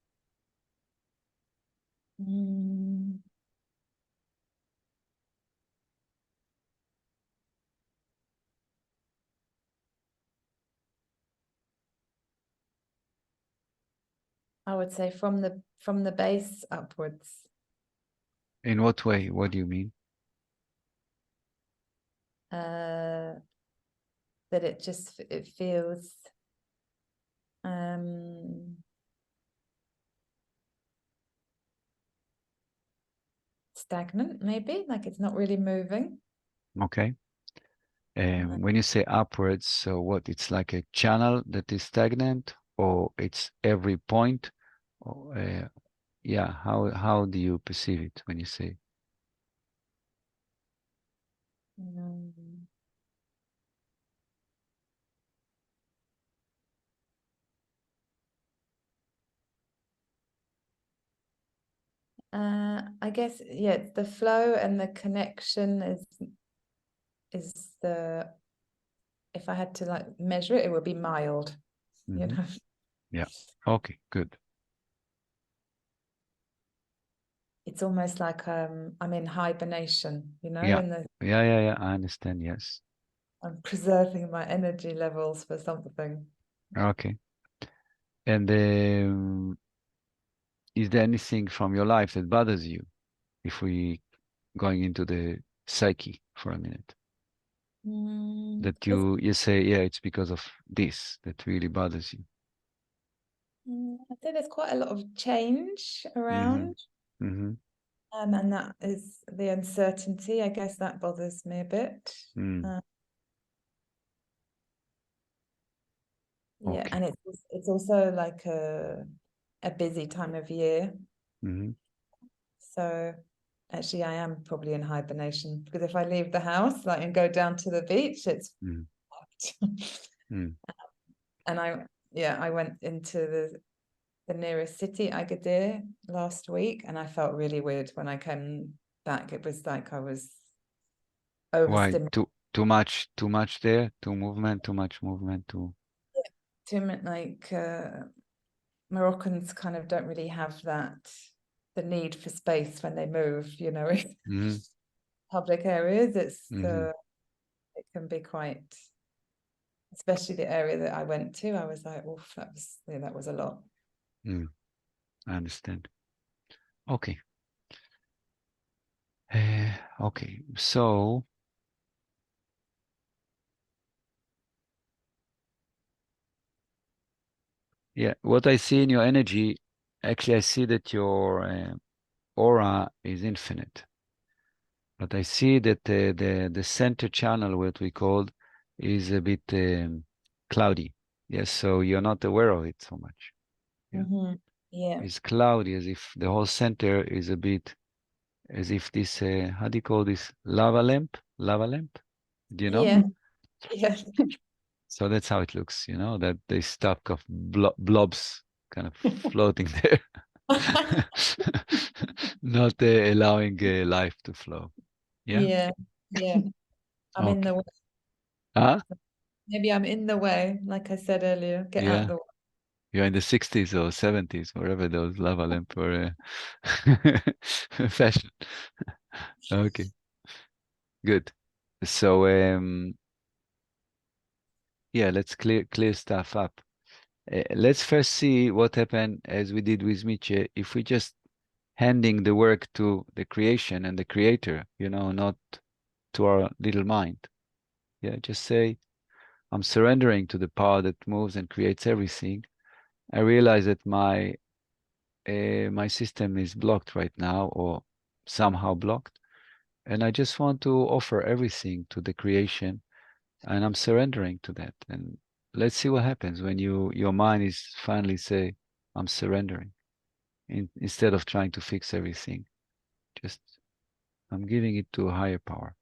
Speaker 3: I would say from the base upwards.
Speaker 2: In what way? What do you mean?
Speaker 3: That it feels stagnant, maybe, like it's not really moving.
Speaker 2: Okay. When you say upwards, so what? It's like a channel that is stagnant, or it's every point? Or, yeah, how do you perceive it when you say?
Speaker 3: Mm. I guess, yeah, it's the flow and the connection is the, if I had to like measure it, it would be mild, you
Speaker 2: Mhm.
Speaker 3: know.
Speaker 2: Yeah. Okay, good.
Speaker 3: It's almost like I'm in hibernation, you know,
Speaker 2: Yeah.
Speaker 3: and
Speaker 2: Yeah. I understand. Yes.
Speaker 3: I'm preserving my energy levels for something.
Speaker 2: Okay. And is there anything from your life that bothers you? If we going into the psyche for a minute, that you say, yeah, it's because of this that really bothers you.
Speaker 3: I'd say there's quite a lot of change around,
Speaker 2: Mm-hmm.
Speaker 3: and that is the uncertainty. I guess that bothers me a bit.
Speaker 2: Mm.
Speaker 3: Yeah,
Speaker 2: Okay.
Speaker 3: and it's also like a busy time of year.
Speaker 2: Mm-hmm.
Speaker 3: So actually, I am probably in hibernation, because if I leave the house, like, and go down to the beach, it's
Speaker 2: Mm. Mm.
Speaker 3: and I went into the nearest city, Agadir, last week, and I felt really weird when I came back. It was like I was
Speaker 2: Why?
Speaker 3: overstimulated.
Speaker 2: Too much there? Too much movement, too.
Speaker 3: Too much, like Moroccans kind of don't really have the need for space when they move, you know, in
Speaker 2: Mm-hmm.
Speaker 3: public areas.
Speaker 2: Mm-hmm.
Speaker 3: It can be quite, especially the area that I went to. I was like, oof, that was a lot.
Speaker 2: Mm. I understand. Okay. Okay. So yeah, what I see in your energy, actually, I see that your aura is infinite. But I see that the center channel, what we called, is a bit cloudy. Yes, so you're not aware of it so much. Yeah,
Speaker 3: Yeah.
Speaker 2: it's cloudy, as if the whole center is a bit, as if this, how do you call this? Lava lamp? Lava lamp? Do you know?
Speaker 3: Yeah. Yeah.
Speaker 2: So that's how it looks, you know, that they stuck of blobs kind of floating there, not allowing life to flow. Yeah.
Speaker 3: Yeah. Yeah. I'm in
Speaker 2: Okay.
Speaker 3: the way.
Speaker 2: Ah,
Speaker 3: Maybe I'm in the way, like I said earlier. Get out
Speaker 2: yeah.
Speaker 3: the way.
Speaker 2: You're in the 60s or 70s, wherever those lava lamp were fashion. Okay, good. So yeah, let's clear stuff up. Let's first see what happened as we did with Miche. If we just handing the work to the creation and the creator, you know, not to our little mind. Yeah, just say, I'm surrendering to the power that moves and creates everything. I realize that my system is blocked right now, or somehow blocked, and I just want to offer everything to the creation, and I'm surrendering to that. And let's see what happens when your mind is finally say, I'm surrendering, instead of trying to fix everything. Just I'm giving it to a higher power.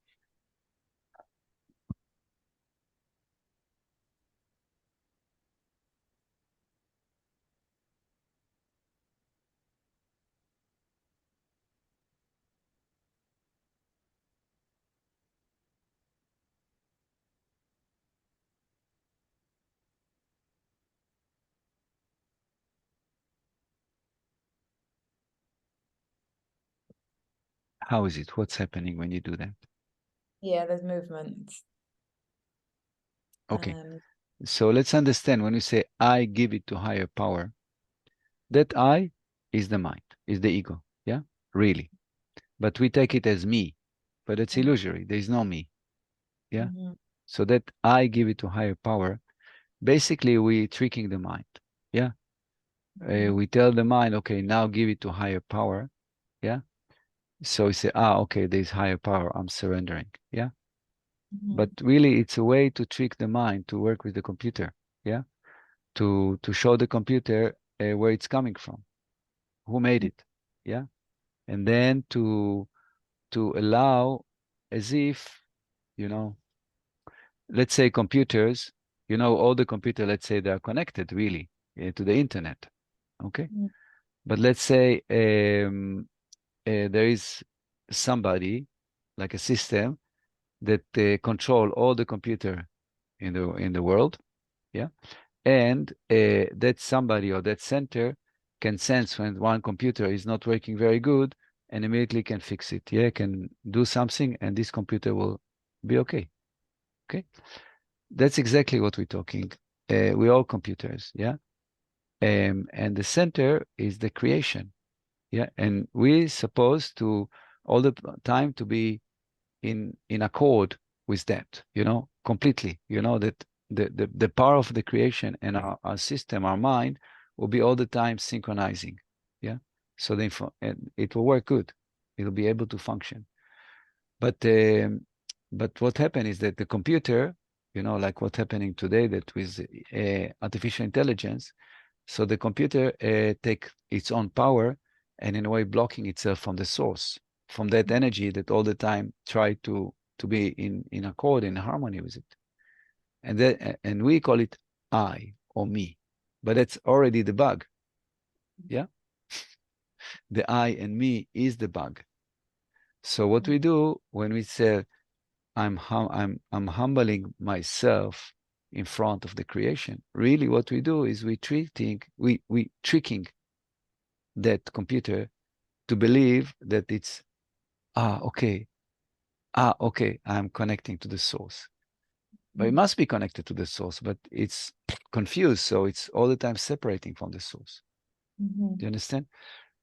Speaker 2: How is it? What's happening when you do that?
Speaker 3: Yeah, there's movement.
Speaker 2: Okay. So let's understand when you say I give it to higher power, That I is the mind, is the ego. Yeah, really. But we take it as me, but it's illusory. There is no me. Yeah.
Speaker 3: Mhm.
Speaker 2: So that I give it to higher power. Basically, we tricking the mind. Yeah.
Speaker 3: Mhm.
Speaker 2: We tell the mind, okay, now give it to higher power. Yeah. So we say, okay, there's higher power. I'm surrendering. Yeah. But
Speaker 3: Mhm.
Speaker 2: really, it's a way to trick the mind to work with the computer. Yeah. To show the computer where it's coming from, who made it. Yeah. And then to allow as if, you know, let's say computers, all the computer, let's say they are connected really to the internet. Okay.
Speaker 3: Mhm.
Speaker 2: But let's say there is somebody like a system that control all the computer in the world. Yeah. And that somebody or that center can sense when one computer is not working very good and immediately can fix it. Yeah, can do something and this computer will be okay. Okay. That's exactly what we're talking. We're all computers. Yeah. And the center is the creation. Yeah. And we're supposed to all the time to be in accord with that, completely, that the power of the creation and our system, our mind, will be all the time synchronizing. Yeah. So and it will work good. It'll be able to function. But what happened is that the computer, like what's happening today, that with artificial intelligence, so the computer take its own power and in a way blocking itself from the source, from that energy that all the time try to be in accord, in harmony with it. And we call it I or me, but that's already the bug. Yeah. The I and me is the bug. So what we do when we say I'm humbling myself in front of the creation, really what we do is we tricking that computer to believe that it's okay, I'm connecting to the source. But it must be connected to the source, but it's confused, so it's all the time separating from the source.
Speaker 3: Mhm.
Speaker 2: Do you understand?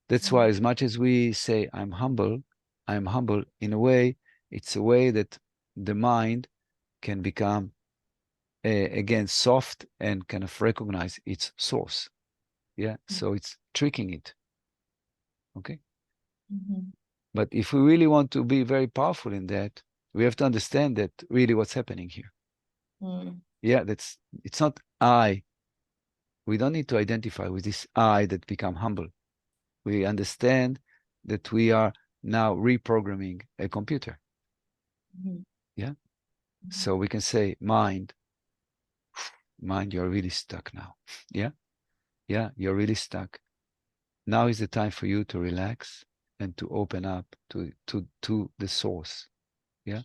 Speaker 2: That's why as much as we say I'm humble, in a way, it's a way that the mind can become again soft and kind of recognize its source. Yeah. So it's tricking it. Okay.
Speaker 3: Mhm.
Speaker 2: But if we really want to be very powerful in that, we have to understand that really what's happening here.
Speaker 3: Mm.
Speaker 2: Yeah, it's not I. We don't need to identify with this I that become humble. We understand that we are now reprogramming a computer.
Speaker 3: Mhm.
Speaker 2: Yeah. So we can say, mind, you're really stuck now. Yeah. Yeah, you're really stuck. Now is the time for you to relax and to open up to the source. Yeah.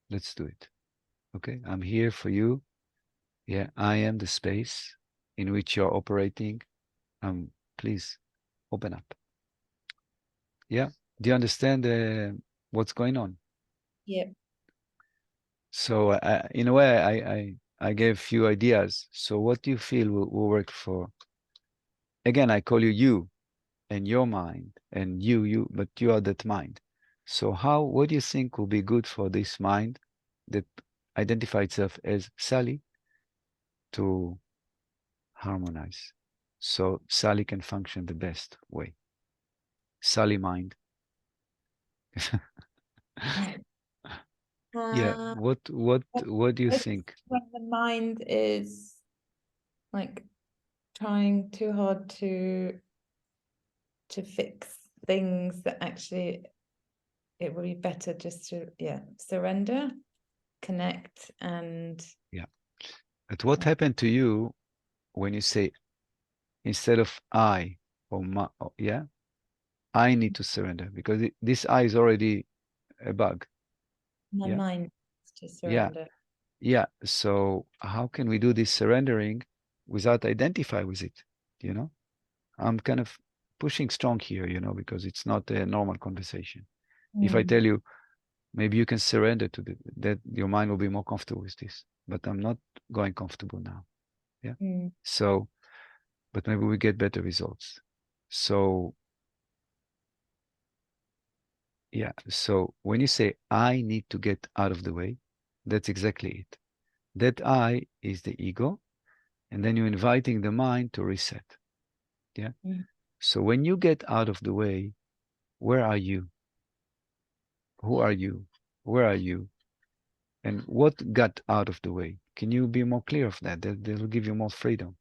Speaker 2: Let's do it. Okay. I'm here for you. Yeah, I am the space in which you're operating. Please open up. Yeah. Do you understand what's going on?
Speaker 3: Yeah.
Speaker 2: So in a way, I gave few ideas. So what do you feel will work for? Again, I call you and your mind and you, but you are that mind. So what do you think will be good for this mind that identifies itself as Sally to harmonize? So Sally can function the best way. Sally mind. Yeah.
Speaker 3: Uh,
Speaker 2: What do you
Speaker 3: it's
Speaker 2: think?
Speaker 3: when the mind is like trying too hard to fix things that actually it would be better just to surrender, connect, and
Speaker 2: Yeah. But what happened to you when you say instead of I or my, yeah, I need to surrender because this I is already a bug.
Speaker 3: my
Speaker 2: Yeah.
Speaker 3: mind to
Speaker 2: Yeah.
Speaker 3: surrender.
Speaker 2: Yeah. So how can we do this surrendering without identify with it? You know, I'm kind of pushing strong here, because it's not a normal conversation. If I tell you, maybe you can surrender to that, your mind will be more comfortable with this. But I'm not going comfortable now. Yeah.
Speaker 3: Mm.
Speaker 2: So but maybe we get better results. So yeah, so when you say I need to get out of the way, that's exactly it. That I is the ego, and then you're inviting the mind to reset. Yeah.
Speaker 3: Mm.
Speaker 2: So when you get out of the way, where are you? Who are you? Where are you? And what got out of the way? Can you be more clear of that? That will give you more freedom.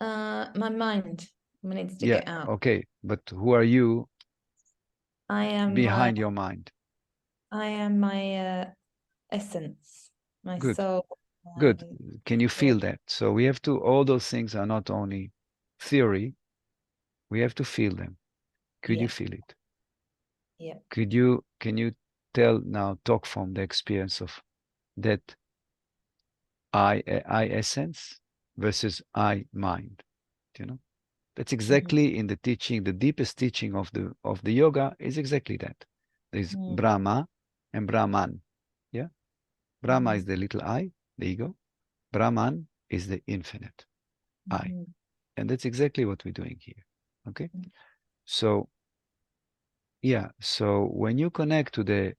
Speaker 3: My mind needs to
Speaker 2: Yeah,
Speaker 3: get out.
Speaker 2: okay. But who are you
Speaker 3: I am
Speaker 2: behind your mind?
Speaker 3: I am my essence, my
Speaker 2: Good.
Speaker 3: soul.
Speaker 2: Good.
Speaker 3: my-
Speaker 2: Can you feel that? So we have to, all those things are not only theory, we have to feel them. Could you
Speaker 3: Yeah.
Speaker 2: feel it?
Speaker 3: Yeah.
Speaker 2: Can you tell now, talk from the experience of that I essence versus I mind, you know? That's exactly in the teaching, the deepest teaching of the yoga is exactly that. There's
Speaker 3: Mm.
Speaker 2: Brahma and Brahman. Yeah. Brahma
Speaker 3: Mhm.
Speaker 2: is the little I, the ego. Brahman is the infinite I.
Speaker 3: Mhm.
Speaker 2: And that's exactly what we're doing here. Okay.
Speaker 3: Mhm.
Speaker 2: So yeah, so when you connect to the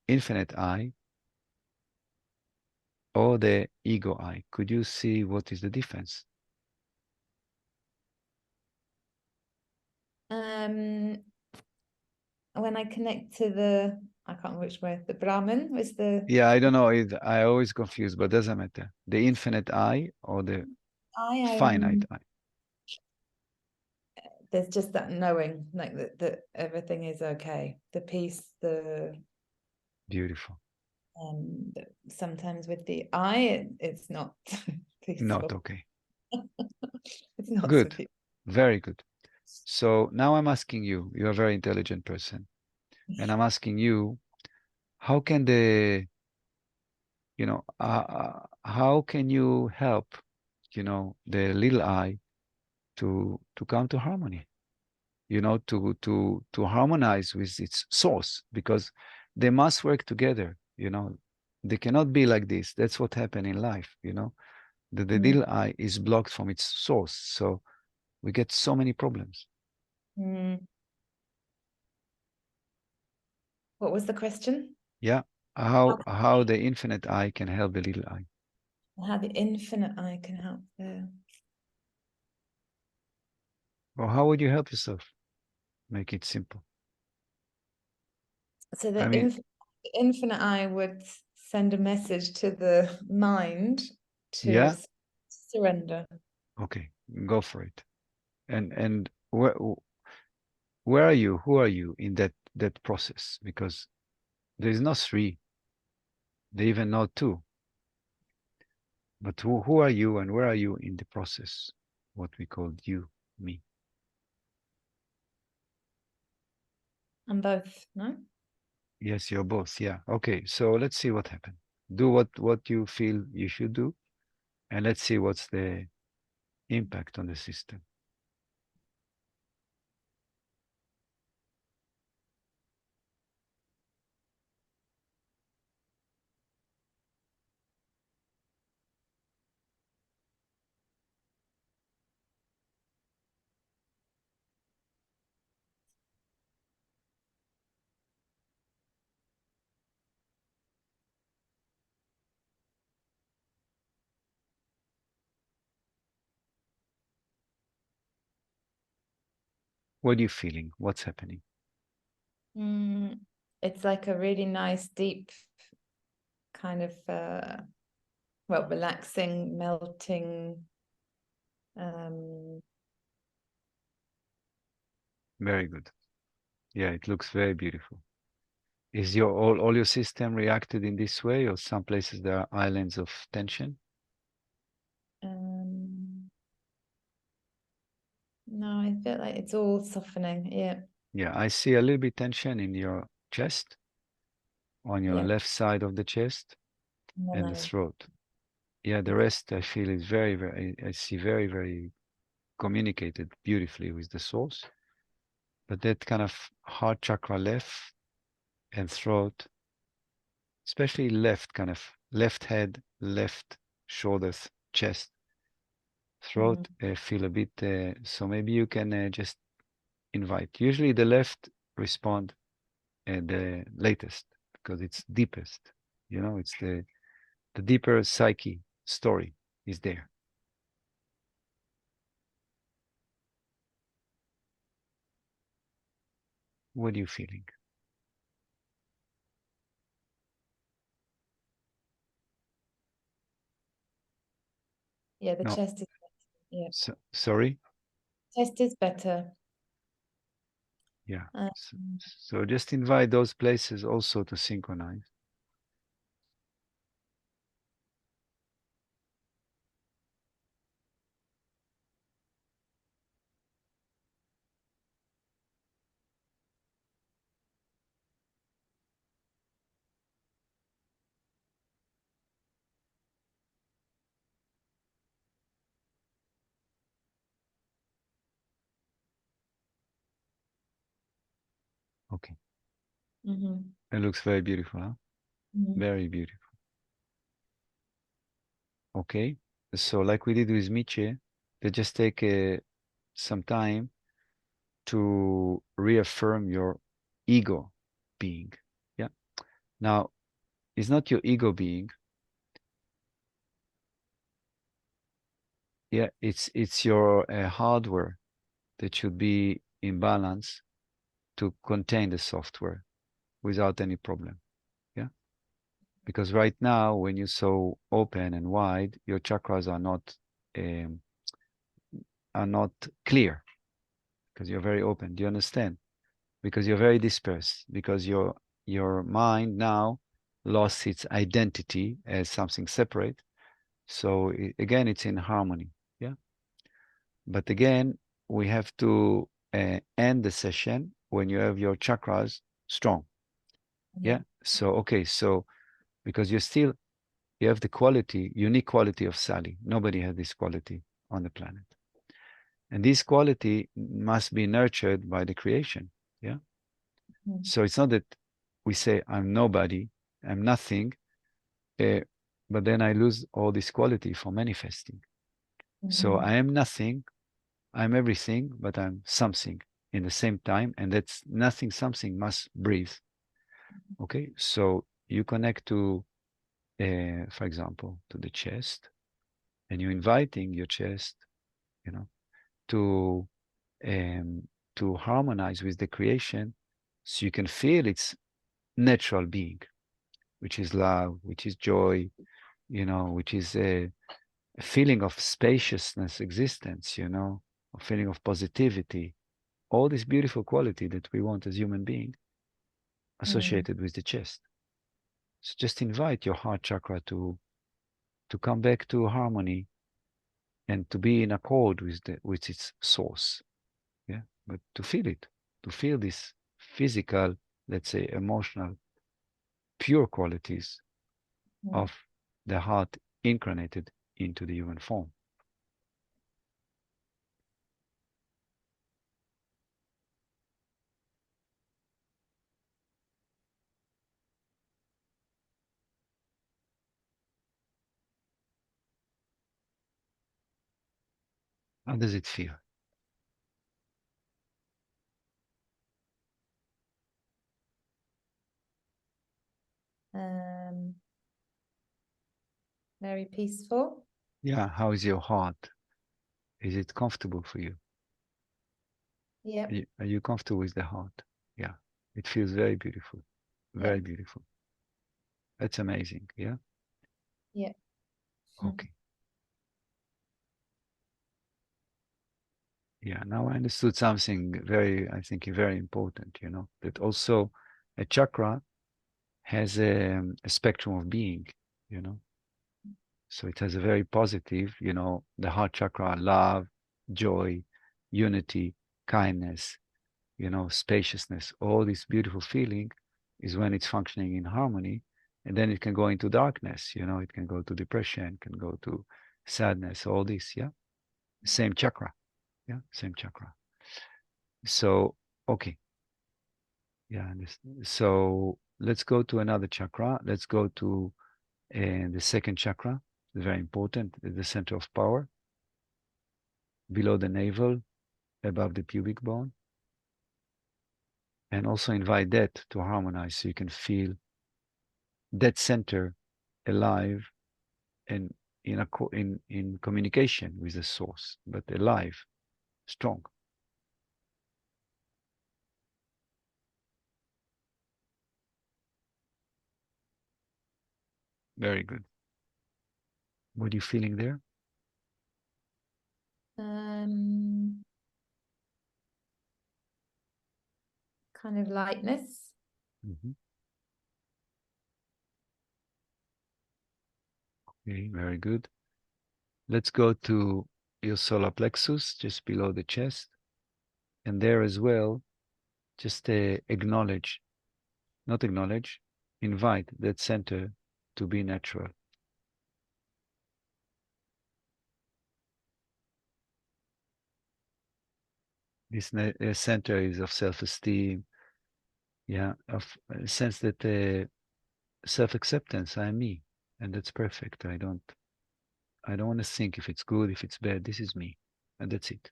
Speaker 2: infinite I or the ego I, could you see what is the difference?
Speaker 3: When I connect to the, I can't remember which way, the Brahman was the,
Speaker 2: Yeah, I don't know. I always confused, but doesn't matter. The infinite I or the
Speaker 3: I
Speaker 2: finite I.
Speaker 3: there's just that knowing, like that everything is okay. The peace,
Speaker 2: Beautiful.
Speaker 3: sometimes with the I, it's not peaceful.
Speaker 2: Not okay.
Speaker 3: It's not so
Speaker 2: Good.
Speaker 3: peaceful.
Speaker 2: Very good. So now I'm asking you, you're a very intelligent person, and I'm asking you, how can how can you help, the little I to come to harmony, to harmonize with its source, because they must work together, they cannot be like this. That's what happened in life, the little I is blocked from its source, so we get so many problems.
Speaker 3: Mm. What was the question?
Speaker 2: Yeah, how the infinite I can help the little I.
Speaker 3: How the infinite I can help the.
Speaker 2: Or how would you help yourself? Make it simple.
Speaker 3: So
Speaker 2: I
Speaker 3: the
Speaker 2: mean,
Speaker 3: infinite I would send a message to the mind to
Speaker 2: yeah,
Speaker 3: surrender.
Speaker 2: okay, go for it. And where are you? Who are you in that process? Because there's no three, they even know two. But who are you and where are you in the process? What we call you, me.
Speaker 3: I'm both, no?
Speaker 2: Yes, you're both. Yeah. Okay. So let's see what happened. Do what you feel you should do, and let's see what's the impact on the system. What are you feeling? What's happening?
Speaker 3: It's like a really nice, deep kind of, relaxing, melting.
Speaker 2: Very good. Yeah, it looks very beautiful. Is your all your system reacted in this way, or some places there are islands of tension?
Speaker 3: No, I feel like it's all softening. Yeah.
Speaker 2: Yeah, I see a little bit tension in your chest, on your
Speaker 3: Yeah.
Speaker 2: left side of the chest, and the throat. Yeah, the rest I feel is I see very, very communicated beautifully with the source. But that kind of heart chakra left and throat, especially left, kind of left head, left shoulders, chest, throat feel a bit, so maybe you can just invite. Usually the left respond the latest because it's deepest, you know, it's the deeper psyche story is there. What are you feeling?
Speaker 3: Yeah, the
Speaker 2: No.
Speaker 3: chest is better. Yeah,
Speaker 2: Sorry?
Speaker 3: chest is better.
Speaker 2: Yeah.
Speaker 3: Um,
Speaker 2: So just invite those places also to synchronize. Okay. It looks very beautiful, huh? Very beautiful. Okay. So like we did with Miche, they just take some time to reaffirm your ego being. Yeah. Now, it's not your ego being. Yeah, it's your hardware that should be in balance to contain the software without any problem. Yeah. Because right now, when you're so open and wide, your chakras um, are not clear because you're very open. Do you understand? Because you're very dispersed. Because your mind now lost its identity as something separate. So again, it's in harmony. Yeah. But again, we have to end the session when you have your chakras strong. Yeah. So okay. So because you have the quality, unique quality of Sally. Nobody has this quality on the planet. And this quality must be nurtured by the creation. Yeah. So it's not that we say, I'm nobody, I'm nothing, but then I lose all this quality for manifesting. So I am nothing, I'm everything, but I'm something in the same time. And that's nothing, something must breathe. Okay. So you connect to, for example, to the chest, and you're inviting your chest, you know, to harmonize with the creation, so you can feel its natural being, which is love, which is joy, you know, which is a feeling of spaciousness, existence, you know, a feeling of positivity, all this beautiful quality that we want as human beings associated with the chest. So just invite your heart chakra to come back to harmony and to be in accord with its source. Yeah, but to feel it, to feel this physical, let's say emotional, pure qualities of the heart incarnated into the human form. How does it feel?
Speaker 3: Very peaceful.
Speaker 2: Yeah, how is your heart? Is it comfortable for you?
Speaker 3: Yeah.
Speaker 2: Are you comfortable with the heart? Yeah, it feels very beautiful, very beautiful. That's amazing. Yeah.
Speaker 3: Yeah.
Speaker 2: Okay. Yeah, now I understood something very, I think, very important, you know, that also a chakra has a spectrum of being, you know. So it has a very positive, you know, the heart chakra, love, joy, unity, kindness, you know, spaciousness, all this beautiful feeling is when it's functioning in harmony. And then it can go into darkness, you know, it can go to depression, can go to sadness, all this, yeah. Same chakra, yeah, same chakra. So, okay. Yeah, so let's go to another chakra. Let's go to the second chakra, very important, the center of power. below the navel, above the pubic bone. And also invite that to harmonize so you can feel that center alive and in communication with the source, but alive, strong. Very good. What are you feeling there?
Speaker 3: Kind of lightness.
Speaker 2: Mm-hmm. Okay, very good. Let's go to your solar plexus, just below the chest. And there as well, just acknowledge, not acknowledge, invite that center to be natural. This center is of self-esteem, yeah, of a sense that self-acceptance, I am me, and that's perfect. I don't want to think if it's good, if it's bad. This is me, and that's it.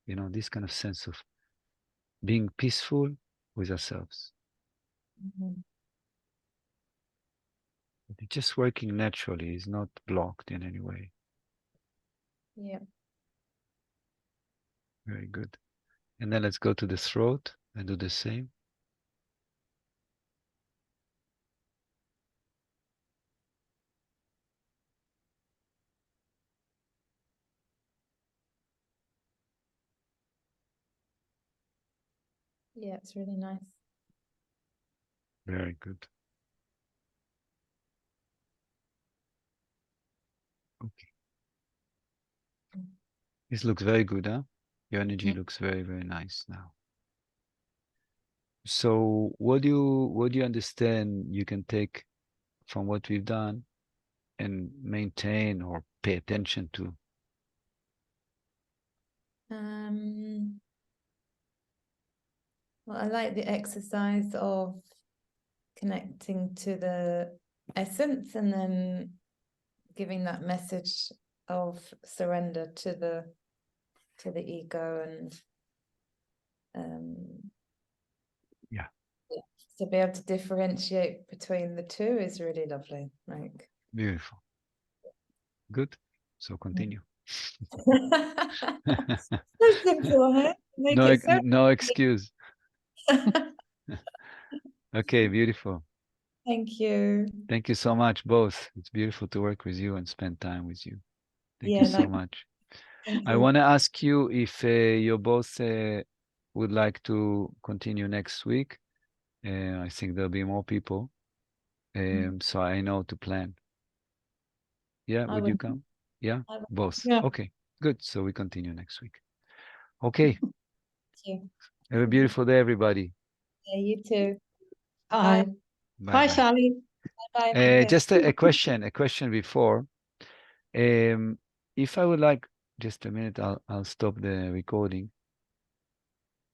Speaker 2: You know, this kind of sense of being peaceful with ourselves.
Speaker 3: Mm-hmm.
Speaker 2: It's just working naturally, is not blocked in any way.
Speaker 3: Yeah.
Speaker 2: Very good. And then let's go to the throat and do the same.
Speaker 3: Yeah, it's really nice.
Speaker 2: Very good. Okay. This looks very good, huh? Your energy looks very, very nice now. So what do you understand you can take from what we've done and maintain or pay attention to?
Speaker 3: Well, I like the exercise of connecting to the essence and then giving that message of surrender to the ego and
Speaker 2: Yeah.
Speaker 3: to be able to differentiate between the two is really lovely. Like
Speaker 2: Beautiful. Good. So continue.
Speaker 3: So simple, huh? Make
Speaker 2: No,
Speaker 3: it so
Speaker 2: no excuse. Okay, beautiful.
Speaker 3: Thank you.
Speaker 2: Thank you so much, both. It's beautiful to work with you and spend time with you. Thank
Speaker 3: Yeah,
Speaker 2: you so
Speaker 3: like
Speaker 2: much.
Speaker 3: thank
Speaker 2: I
Speaker 3: you.
Speaker 2: want to ask you if you both would like to continue next week. I think there'll be more people, so I know to plan. Yeah,
Speaker 3: I
Speaker 2: would you
Speaker 3: would.
Speaker 2: come? Yeah,
Speaker 3: I would.
Speaker 2: both.
Speaker 1: Yeah.
Speaker 2: Okay, good. So we continue next week. Okay,
Speaker 3: Thank you.
Speaker 2: have a beautiful day, everybody.
Speaker 3: Yeah, you too.
Speaker 1: Bye.
Speaker 2: Bye
Speaker 1: Bye,
Speaker 2: bye.
Speaker 1: Sally.
Speaker 3: Bye. Bye.
Speaker 2: Just a question before. If I would like, just a minute, I'll stop the recording.